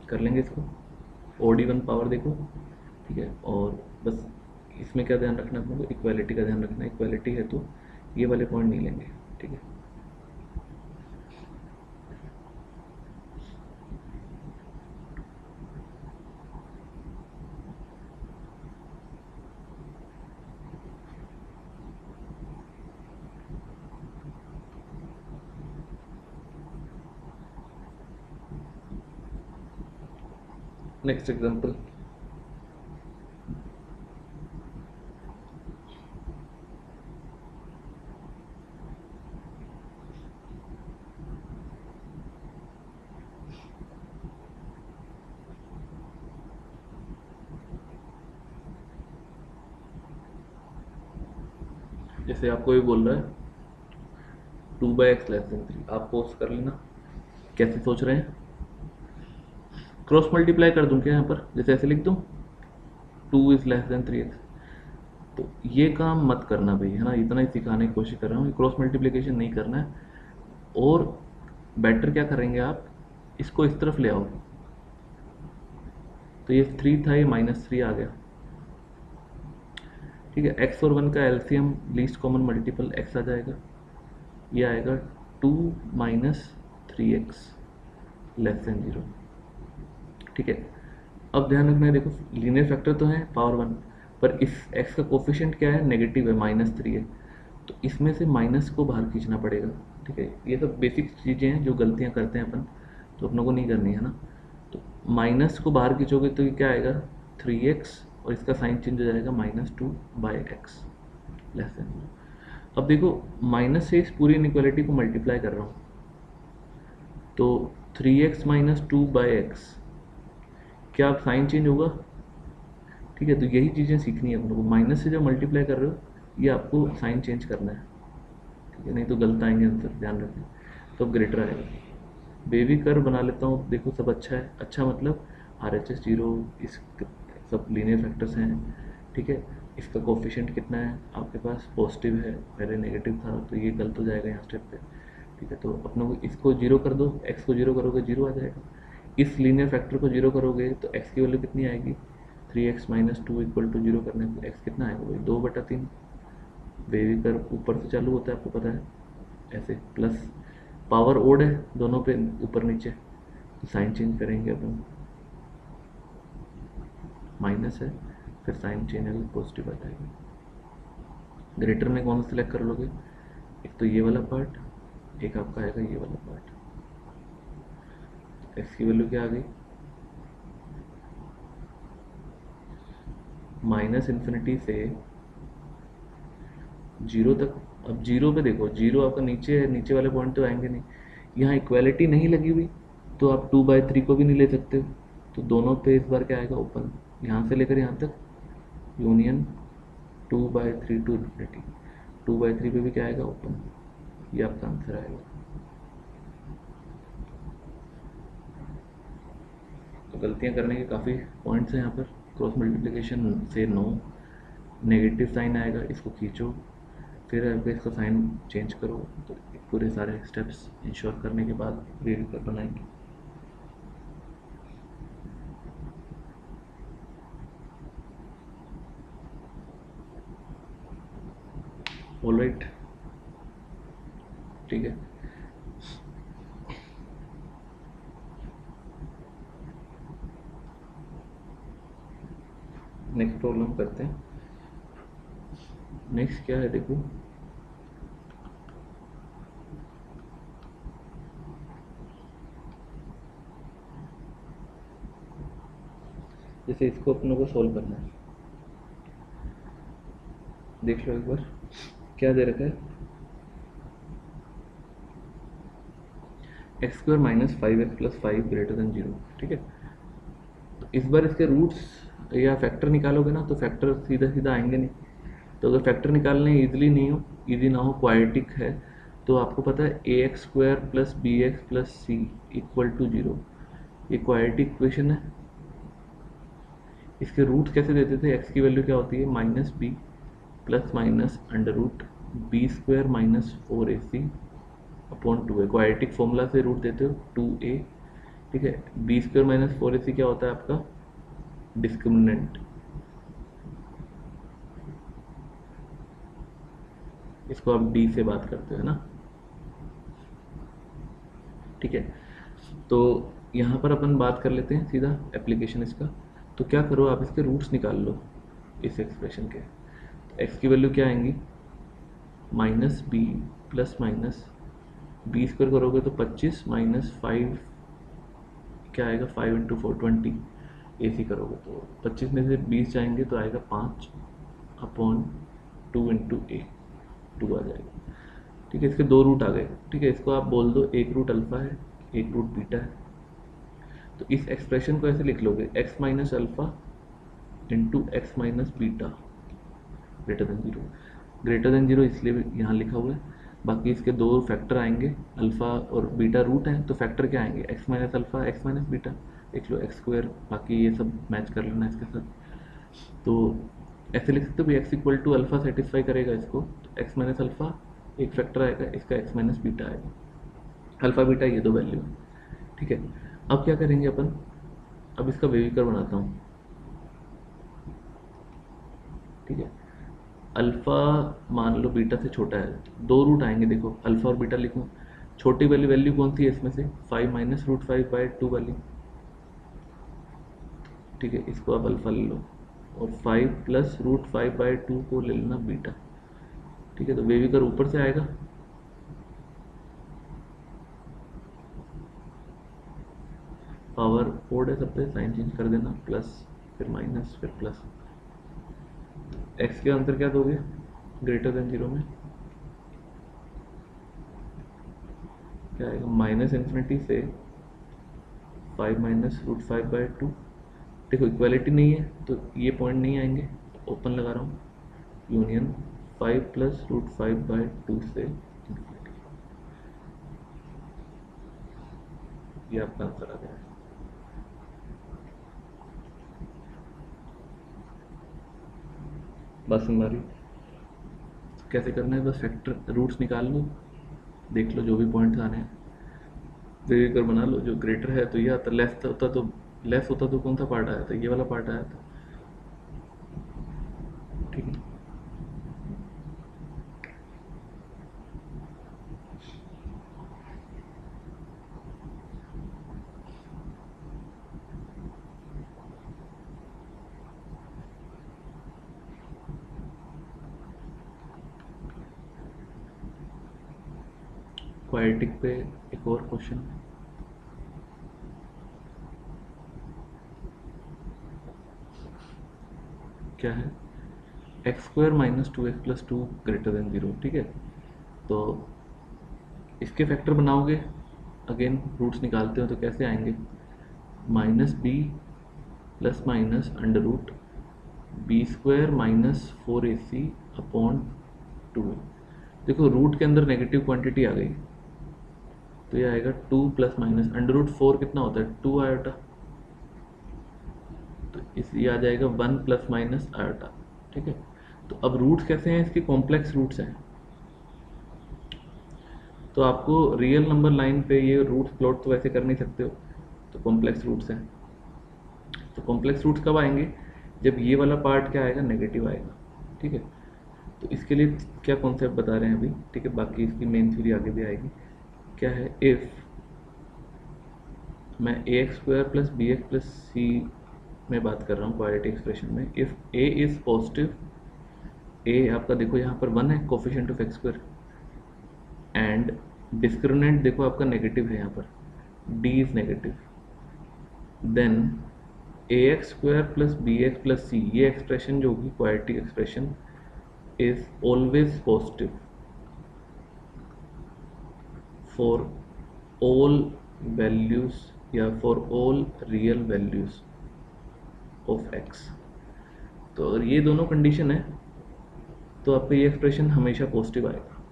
[SPEAKER 1] कर लेंगे इसको। OD1 पावर देखो, ठीक है। और बस इसमें क्या ध्यान रखना है अपने को? इक्वालिटी का ध्यान रखना है। इक्वालिटी है तो ये वाले पॉइंट नहीं लेंगे, ठीक है। नेक्स्ट एग्जांपल, जैसे आपको ये बोल रहा है 2/x <3, आप पोस्ट कर लेना। कैसे सोच रहे हैं? क्रॉस मल्टीप्लाई कर दूं क्या यहाँ पर? जैसे ऐसे लिख दूं 2 इज लेस देन 3x। तो ये काम मत करना भाई, है ना, इतना ही सिखाने की कोशिश कर रहा हूँ। क्रॉस मल्टीप्लिकेशन नहीं करना है। और बेटर क्या करेंगे आप? इसको इस तरफ ले आओ, तो ये 3 था, ये -3 आ गया, ठीक है। x और 1 का LCM least common multiple x आ जाएगा, ये आएगा 2 - 3x लेस देन 0, ठीक है। अब ध्यान रखना है, देखो लीनियर फैक्टर तो है पावर 1, पर इस x का कोफिशिएंट क्या है? नेगेटिव है, -3 है, तो इसमें से माइनस को बाहर खींचना पड़ेगा, ठीक है। ये सब बेसिक चीज़ें हैं जो गलतियां करते हैं अपन, तो अपनों को नहीं करनी है ना। तो माइनस को बाहर खींचोगे तो ये क्या आएगा? 3x, और इसका साइन चेंज हो जाएगा -2/x लेस देन 0। अब देखो माइनस से इस पूरी इनइक्वालिटी को मल्टीप्लाई कर रहा हूँ, तो 3x - 2/x, क्या साइन चेंज होगा? ठीक है, तो यही चीज़ें सीखनी है अपनों को। माइनस से जब मल्टीप्लाई कर रहे हो, ये आपको साइन चेंज करना है, ठीक है, नहीं तो गलत आएंगे आंसर, ध्यान रखें। तो ग्रेटर आएगा। बेबी कर्व बना लेता हूँ, देखो सब अच्छा है। अच्छा मतलब RHS 0, इस सब लीनियर फैक्टर्स हैं, ठीक है। इसका कोफिशिएंट कितना है आपके पास, पॉजिटिव है, पहले नेगेटिव था, तो ये गलत हो जाएगा यहाँ स्टेप पे, ठीक है। तो अपने को इसको जीरो कर दो, एक्स को जीरो करोगे जीरो आ जाएगा। इस लीनियर फैक्टर को जीरो करोगे तो एक्स की वैल्यू कितनी आएगी, 3x minus two equal to zero करने पर एक्स कितना आएगा भाई, 2/3। वेवी कर्व ऊपर से चालू होता है, आपको पता है, ऐसे प्लस पावर ओड है दोनों पे, ऊपर नीचे, तो साइन चेंज करेंगे अपन, माइनस है, फिर साइन चेंज होगी, पॉजिटिव आ जाएगा। ग्रेटर में कौन सा सिलेक्ट कर लोगे, एक तो ये वाला पार्ट, एक आपका आएगा ये वाला पार्ट। एक्स की वैल्यू क्या आ गई, माइनस इन्फिनिटी से जीरो तक। अब जीरो पे देखो, जीरो आपका नीचे है, नीचे वाले पॉइंट तो आएंगे नहीं, यहाँ इक्वालिटी नहीं लगी हुई, तो आप 2/3 को भी नहीं ले सकते हो, तो दोनों पे इस बार क्या आएगा, ओपन, यहाँ से लेकर यहाँ तक यूनियन 2/3 टू इन्फिनिटी, 2/3 पे भी क्या आएगा, ओपन। ये आपका आंसर आएगा। तो गलतियाँ करने के काफ़ी पॉइंट्स हैं यहाँ पर। क्रॉस मल्टीप्लिकेशन से 9 नेगेटिव साइन आएगा, इसको खींचो, फिर अगर इसका साइन चेंज करो, तो पूरे सारे स्टेप्स इंश्योर करने के बाद रीड कर बनाएंगे। ऑलराइट, ठीक है। नेक्स्ट प्रॉब्लम करते हैं। नेक्स्ट क्या है देखो, जैसे इसको अपनों को सॉल्व करना है, देख लो एक बार क्या दे रखा है, x square minus 5x plus 5 greater than 0, ठीक है। तो इस बार इसके रूट्स या फैक्टर निकालोगे ना, तो फैक्टर सीधा सीधा आएंगे नहीं, तो अगर फैक्टर निकालने ईजिली नहीं हो, ईजी ना हो, क्वाड्रेटिक है, तो आपको पता है ax square plus bx plus c equal to 0, ये क्वाड्रेटिक इक्वेशन है। इसके रूट कैसे देते थे, x की वैल्यू क्या होती है, minus B plus minus under root B square minus 4ac upon 2 है, क्वाड्रेटिक फॉर्मूला से रूट देते हो 2a, ठीक है। बी स्क्वायर माइनस 4ac क्या होता है आपका, डिस्क्रिमिनेंट, इसको आप डी से बात करते हो ना, ठीक है। तो यहाँ पर अपन बात कर लेते हैं सीधा एप्लीकेशन इसका। तो क्या करो, आप इसके रूट्स निकाल लो इस एक्सप्रेशन के। तो एक्स की वैल्यू क्या आएंगी, minus B plus minus B square करोगे तो 25 माइनस 5 क्या आएगा, 5 इंटू 4 20, ए सी करोगे तो 25 में से 20 जाएंगे तो आएगा 5 अपॉन 2 इंटू ए, 2 आ जाएगा, ठीक है। इसके दो रूट आ गए, ठीक है। इसको आप बोल दो एक रूट अल्फ़ा है, एक रूट बीटा है। तो इस एक्सप्रेशन को ऐसे लिख लोगे, x minus alpha into X minus beta greater than 0। Greater than 0 इसलिए यहाँ लिखा हुआ है, बाकी इसके दो फैक्टर आएंगे, अल्फ़ा और बीटा रूट हैं, तो फैक्टर क्या आएंगे, x minus alpha x minus beta, देख लो एक्स स्क्वायर, बाकी ये सब मैच कर लेना इसके साथ। तो ऐसे लिख सकते हो भी X equal to alpha satisfy करेगा इसको, तो एक्स माइनस अल्फ़ा एक फैक्टर आएगा, इसका एक्स माइनस बीटा आएगा, अल्फ़ा बीटा ये दो वैल्यू, ठीक है। अब क्या करेंगे अपन, अब इसका वेविकर बनाता हूँ, ठीक है। अल्फ़ा मान लो बीटा से छोटा है, दो रूट आएंगे, देखो अल्फ़ा और बीटा लिखूँ, छोटी वाली वैल्यू कौन सी है इसमें से, 5 माइनस रूट 5/2 वाली, ठीक है। इसको आप अल्फ़ा ले लो, और 5 प्लस रूट 5/2 को ले लेना बीटा, ठीक है। तो वेविकर ऊपर से आएगा, पावर ओड है सब पे, साइन चेंज कर देना, प्लस फिर माइनस फिर प्लस। एक्स के आंसर क्या दोगे, ग्रेटर देन 0 में क्या आएगा, माइनस इन्फिनिटी से 5 माइनस रूट 5/2। देखो इक्वालिटी नहीं है तो ये पॉइंट नहीं आएंगे, तो ओपन लगा रहा हूँ, यूनियन 5 प्लस रूट 5/2 से इन्फिनिटी, ये आपका आंसर आ गया है। बात समझ आ रही? कैसे करना है, बस फैक्टर रूट्स निकाल लो, देख लो जो भी पॉइंट्स आने हैं, कर बना लो। जो ग्रेटर है तो ये आता, लेस होता तो कौन सा पार्ट आया था, ये वाला पार्ट आया था। ठीक है, क्वाड्रेटिक पे एक और क्वेश्चन, क्या है, x square minus to x plus two greater than zero. ठीक है, तो इसके फैक्टर बनाओगे, अगेन रूट्स निकालते हो तो कैसे आएंगे, minus B plus minus under root B square minus four a c upon two. देखो रूट के अंदर नेगेटिव क्वांटिटी आ गई, तो ये आएगा two plus minus under root four कितना होता है, टू आयोटा, तो इस ये आ जाएगा वन प्लस माइनस आयोटा। ठीक है, तो अब रूट्स कैसे हैं, इसके कॉम्प्लेक्स रूट्स हैं, तो आपको रियल नंबर लाइन पे ये रूट्स प्लॉट तो वैसे कर नहीं सकते हो, तो कॉम्प्लेक्स रूट्स हैं। तो कॉम्प्लेक्स रूट्स कब आएंगे, जब ये वाला पार्ट क्या आएगा, नेगेटिव आएगा। ठीक है, तो इसके लिए क्या कॉन्सेप्ट बता रहे हैं अभी, ठीक है, बाकी इसकी मेन थ्योरी आगे भी आएगी। क्या है, इफ़ मैं a x square plus b x plus c में बात कर रहा हूँ क्वाड्रेटिक एक्सप्रेशन में, if a is positive, a आपका देखो यहाँ पर वन है coefficient of x square, and discriminant देखो आपका नेगेटिव है यहाँ पर, D is negative, then a x square plus b x plus c, ये एक्सप्रेशन जो होगी quadratic expression is always positive for all values या for all real values of x. तो अगर ये दोनों कंडीशन है तो आपका ये एक्सप्रेशन हमेशा पॉजिटिव आएगा।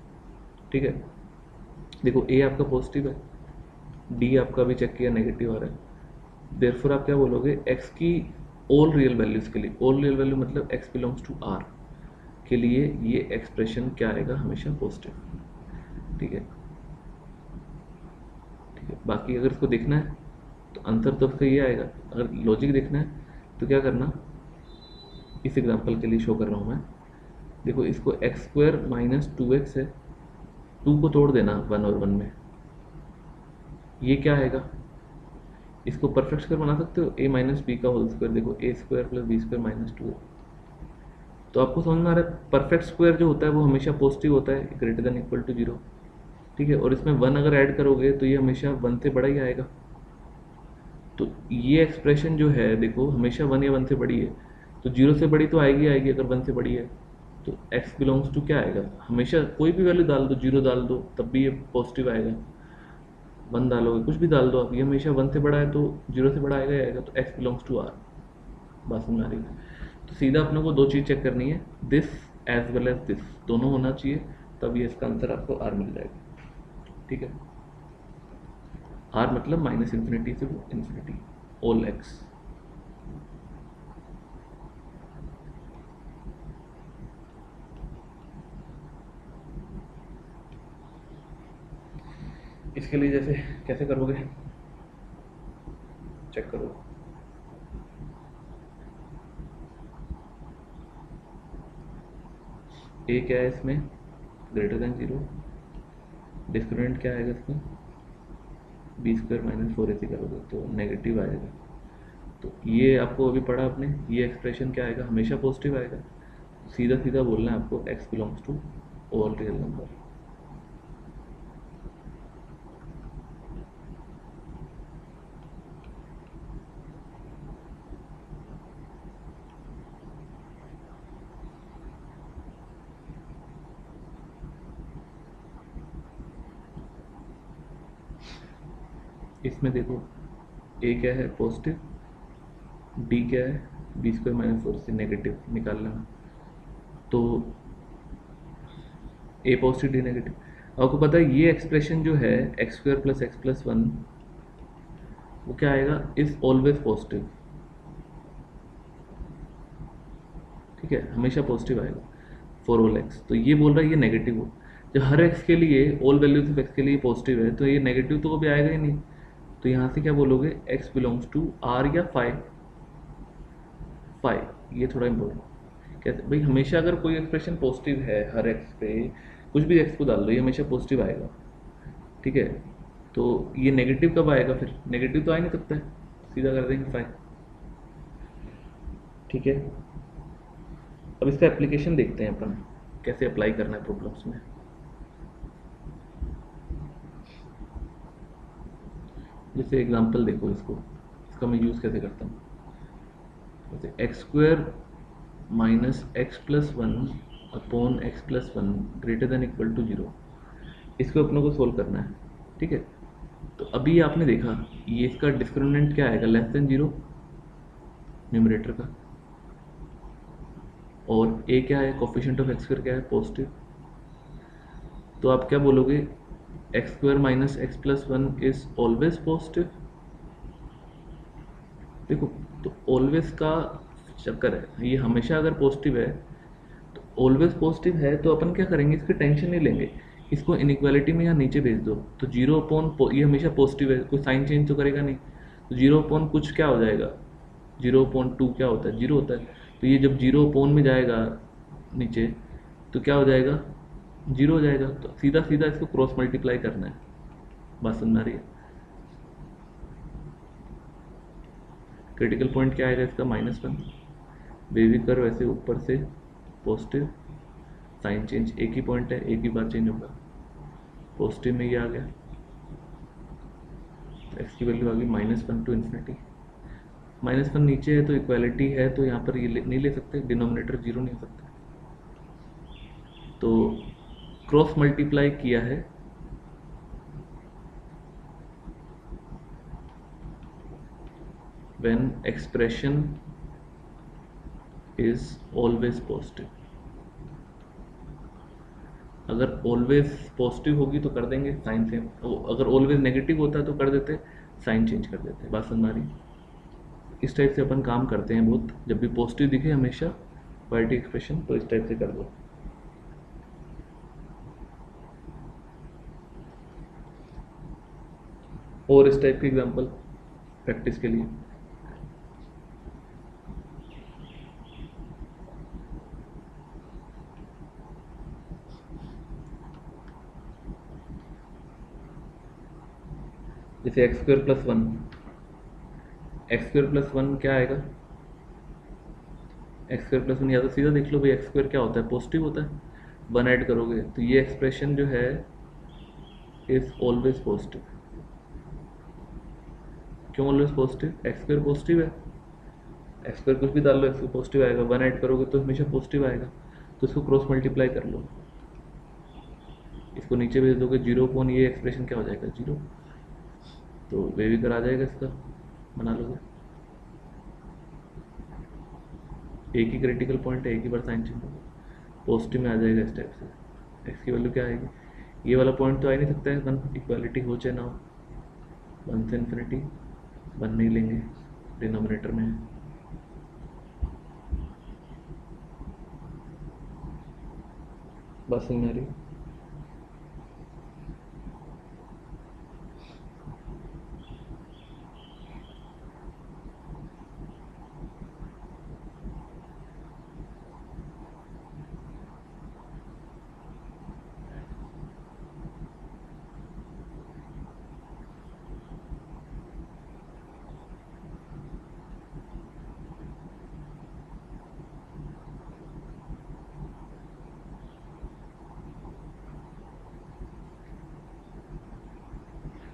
[SPEAKER 1] ठीक है, देखो ए आपका पॉजिटिव है, डी आपका भी चेक किया नेगेटिव आ रहा है, देयरफॉर आप क्या बोलोगे, एक्स की ऑल रियल वैल्यूज के लिए, ऑल रियल वैल्यू मतलब एक्स बिलोंग्स टू आर के लिए ये एक्सप्रेशन क्या आएगा, हमेशा पॉजिटिव। ठीक है, ठीक है, बाकी अगर इसको देखना है तो आंसर तो उसका ये आएगा, अगर लॉजिक देखना है तो क्या करना, इस एग्जांपल के लिए शो कर रहा हूँ मैं, देखो इसको x square minus to x है, टू को तोड़ देना वन और वन में, ये क्या आएगा, इसको परफेक्ट स्क्वायर बना सकते हो, ए माइनस बी का होल स्क्वायर, देखो a square plus b square minus two, तो आपको समझ में आ रहा है परफेक्ट स्क्वायर जो होता है वो हमेशा पॉजिटिव होता है, greater than equal to zero. ठीक है, और इसमें वन अगर ऐड करोगे तो ये हमेशा वन से बड़ा ही आएगा, तो ये एक्सप्रेशन जो है देखो हमेशा वन या वन से बड़ी है, तो जीरो से बड़ी तो आएगी आएगी, अगर वन से बड़ी है तो एक्स बिलोंग्स टू क्या आएगा, हमेशा कोई भी वैल्यू डाल दो, जीरो डाल दो तब भी ये पॉजिटिव आएगा, वन डालोगे कुछ भी डाल दो आप, ये हमेशा वन से बड़ा है तो जीरो से बड़ा आएगा ही आएगा, तो एक्स बिलोंग्स टू आर। बात समझ आ रही है? तो सीधा अपने को दो चीज़ चेक करनी है, this as well as this दोनों होना चाहिए, तब ये इसका आंसर आपको आर मिल जाएगा। ठीक है, आर मतलब माइनस इन्फिनिटी से इन्फिनिटी, ऑल एक्स। इसके लिए जैसे कैसे करोगे, चेक करो, ए क्या है इसमें, ग्रेटर देन जीरो, डिस्क्रिमिनेंट क्या आएगा इसमें, B square minus four a सी करोगे तो नेगेटिव आएगा, तो ये आपको अभी पढ़ा आपने, ये एक्सप्रेशन क्या आएगा, हमेशा पॉजिटिव आएगा, सीधा सीधा बोलना है आपको, X belongs to all real number. इसमें देखो ए क्या है पॉजिटिव, डी क्या है, बी स्क्वायर माइनस फोर से नेगेटिव निकाल लेना, तो ए पॉजिटिव डी नेगेटिव। आपको पता है ये एक्सप्रेशन जो है x square plus x plus one, वो क्या आएगा, इज ऑलवेज पॉजिटिव, ठीक है, हमेशा पॉजिटिव आएगा फॉर ऑल एक्स। तो ये बोल रहा है ये नेगेटिव हो, जब हर एक्स के लिए ऑल वैल्यूज ऑफ एक्स के लिए पॉजिटिव है तो ये नेगेटिव तो कभी आएगा ही नहीं। तो यहाँ से क्या बोलोगे, एक्स बिलोंग्स टू आर या फाइव, फाइव। ये थोड़ा इंपॉर्टेंट कैसे भाई, हमेशा अगर कोई एक्सप्रेशन पॉजिटिव है हर एक्स पे, कुछ भी एक्स को डाल दो ये हमेशा पॉजिटिव आएगा। ठीक है, तो ये नेगेटिव कब आएगा, फिर नेगेटिव तो आ ही नहीं सकता है, सीधा कर देंगे फाइव। ठीक है, अब इसका एप्लीकेशन देखते हैं अपन कैसे अप्लाई करना है प्रॉब्लम्स में। जैसे एग्जांपल देखो इसको, इसका मैं यूज़ कैसे करता हूँ। जैसे X square minus X plus one upon X plus one greater than equal to zero, इसको अपनों को सोल्व करना है। ठीक है, तो अभी आपने देखा ये इसका डिस्क्रिमिनेंट क्या आएगा, लेस देन जीरो न्यूमरेटर का, और ए क्या है, कोफिशिएंट ऑफ एक्स स्क्वायर क्या है, पॉजिटिव। तो आप क्या बोलोगे, x square minus X plus one is always positive. देखो, तो ऑलवेज का चक्कर है, ये हमेशा अगर पॉजिटिव है तो ऑलवेज पॉजिटिव है, तो अपन क्या करेंगे, इसकी टेंशन नहीं लेंगे, इसको इनइक्वालिटी में यहाँ नीचे भेज दो। तो जीरो अपॉन ये हमेशा पॉजिटिव है, कोई साइन चेंज तो करेगा नहीं, तो जीरो अपॉन कुछ क्या हो जाएगा, जीरो अपॉन टू क्या होता है, जीरो होता है। तो ये जब जीरो अपॉन में जाएगा नीचे तो क्या हो जाएगा, जीरो हो जाएगा। तो सीधा सीधा इसको क्रॉस मल्टीप्लाई करना है, बात समझ आ रही है। क्रिटिकल पॉइंट क्या आएगा इसका, माइनस वन। बेबी कर्व वैसे ऊपर से पॉजिटिव, साइन चेंज एक ही पॉइंट है, एक ही बार चेंज होगा, पॉजिटिव में ये आ गया, एक्स की वैल्यू आ गई minus one two infinity. Minus one नीचे है तो इक्वालिटी है, तो यहाँ पर ये नहीं ले सकते, डिनोमिनेटर जीरो नहीं हो सकता, तो क्रॉस मल्टीप्लाई किया है when expression is always positive। अगर ऑलवेज पॉजिटिव होगी तो कर देंगे साइन सेम, अगर ऑलवेज नेगेटिव होता है तो कर देते साइन चेंज कर देते। बात समझ आ रही, इस टाइप से अपन काम करते हैं बहुत, जब भी पॉजिटिव दिखे हमेशा पार्टी एक्सप्रेशन तो इस टाइप से कर दो। और इस टाइप के एग्जांपल प्रैक्टिस के लिए, जैसे X square plus one, x square plus one क्या आएगा, एक्स स्क्वायर प्लस वन, या तो सीधा देख लो भाई, एक्स स्क्वायर क्या होता है, पॉजिटिव होता है, वन ऐड करोगे तो ये एक्सप्रेशन जो है इज ऑलवेज पॉजिटिव। क्यों always positive, x square positive है, एक्स स्क्वायर कुछ भी डाल लो एक्स पॉजिटिव आएगा, वन ऐड करोगे तो हमेशा पॉजिटिव आएगा, तो इसको क्रॉस मल्टीप्लाई कर लो, इसको नीचे भेज दोगे, जीरो अपॉन ये एक्सप्रेशन क्या हो जाएगा, जीरो। तो बेबी कर आ जाएगा, इसका बना लोगे, एक ही क्रिटिकल पॉइंट है, एक ही बार साइन चेंज होगा, पॉजिटिव में आ जाएगा इस टाइप से। एक्स की वैल्यू क्या आएगी, ये वाला पॉइंट तो आ ही नहीं सकता है, वन इक्वालिटी हो चाहे ना हो, वन से इन्फिनिटी, वन नहीं लेंगे, डिनोमिनेटर में है। बस समझ आ रही,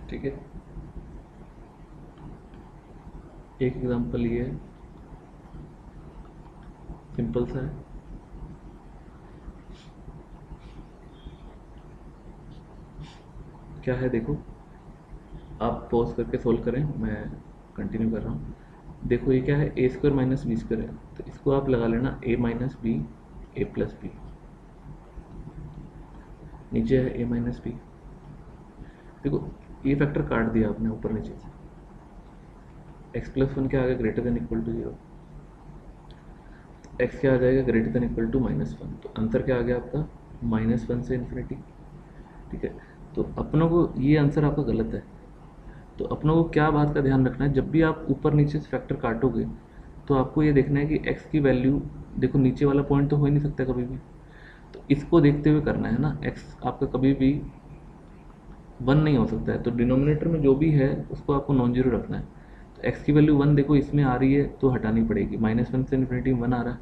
[SPEAKER 1] ठीक है। एक एग्जांपल ये है, सिंपल सा है, क्या है देखो, आप पॉज करके सोल्व करें, मैं कंटिन्यू कर रहा हूँ। देखो ये क्या है, ए स्क्वायर माइनस बी स्क्वायर है, तो इसको आप लगा लेना ए माइनस बी, ए प्लस बी, नीचे है ए माइनस बी। देखो ये फैक्टर काट दिया आपने ऊपर नीचे से, एक्स प्लस वन क्या आ गया, greater than equal to zero. X क्या आ जाएगा, ग्रेटर देन इक्वल टू -1। तो आंसर क्या आ गया आपका, -1 से इन्फिनिटी। ठीक है, तो अपनों को ये आंसर आपका गलत है। तो अपनों को क्या बात का ध्यान रखना है, जब भी आप ऊपर नीचे से फैक्टर काटोगे तो आपको ये देखना है कि एक्स की वैल्यू, देखो नीचे वाला पॉइंट तो हो ही नहीं सकता कभी भी, तो इसको देखते हुए करना है ना। एक्स आपका कभी भी 1 नहीं हो सकता है, तो डिनोमिनेटर में जो भी है उसको आपको नॉन जीरो रखना है। तो एक्स की वैल्यू 1 देखो इसमें आ रही है तो हटानी पड़ेगी, -1 से इन्फिनिटी 1 आ रहा है,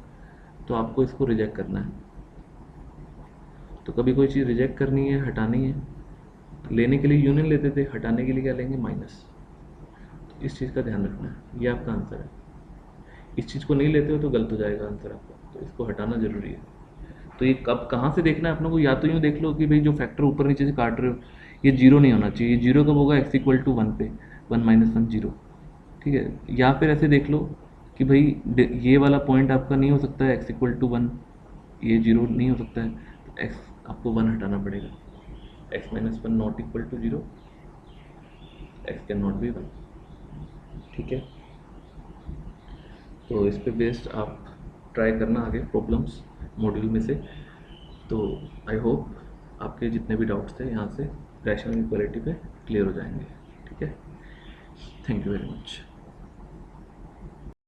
[SPEAKER 1] तो आपको इसको रिजेक्ट करना है। तो कभी कोई चीज़ रिजेक्ट करनी है, हटानी है, लेने के लिए यूनियन लेते थे, हटाने के लिए क्या लेंगे, माइनस। तो इस चीज़ का ध्यान रखना है, ये आपका आंसर है। इस चीज़ को नहीं लेते हो तो गलत हो जाएगा आंसर आपका, तो इसको हटाना जरूरी है। तो ये कब कहाँ से देखना है अपनों को, या तो यूँ देख लो कि भाई जो फैक्टर ऊपर नीचे से काट रहे हो ये जीरो नहीं होना चाहिए। जीरो कब होगा, एक्स इक्वल टू 1 पे, 1 - 1 जीरो। ठीक है, या फिर ऐसे देख लो कि भाई ये वाला पॉइंट आपका नहीं हो सकता है, एक्स इक्वल टू 1, ये जीरो नहीं हो सकता है, तो एक्स आपको 1 हटाना पड़ेगा। x - 1 not equal to zero, X can not be 1। ठीक है, तो इस पे बेस्ड आप ट्राई करना आगे प्रॉब्लम्स मॉड्यूल में से। तो आई होप आपके जितने भी डाउट्स थे यहाँ से रैशनल इक्वालिटी पे क्लियर हो जाएंगे। ठीक है, थैंक यू वेरी मच।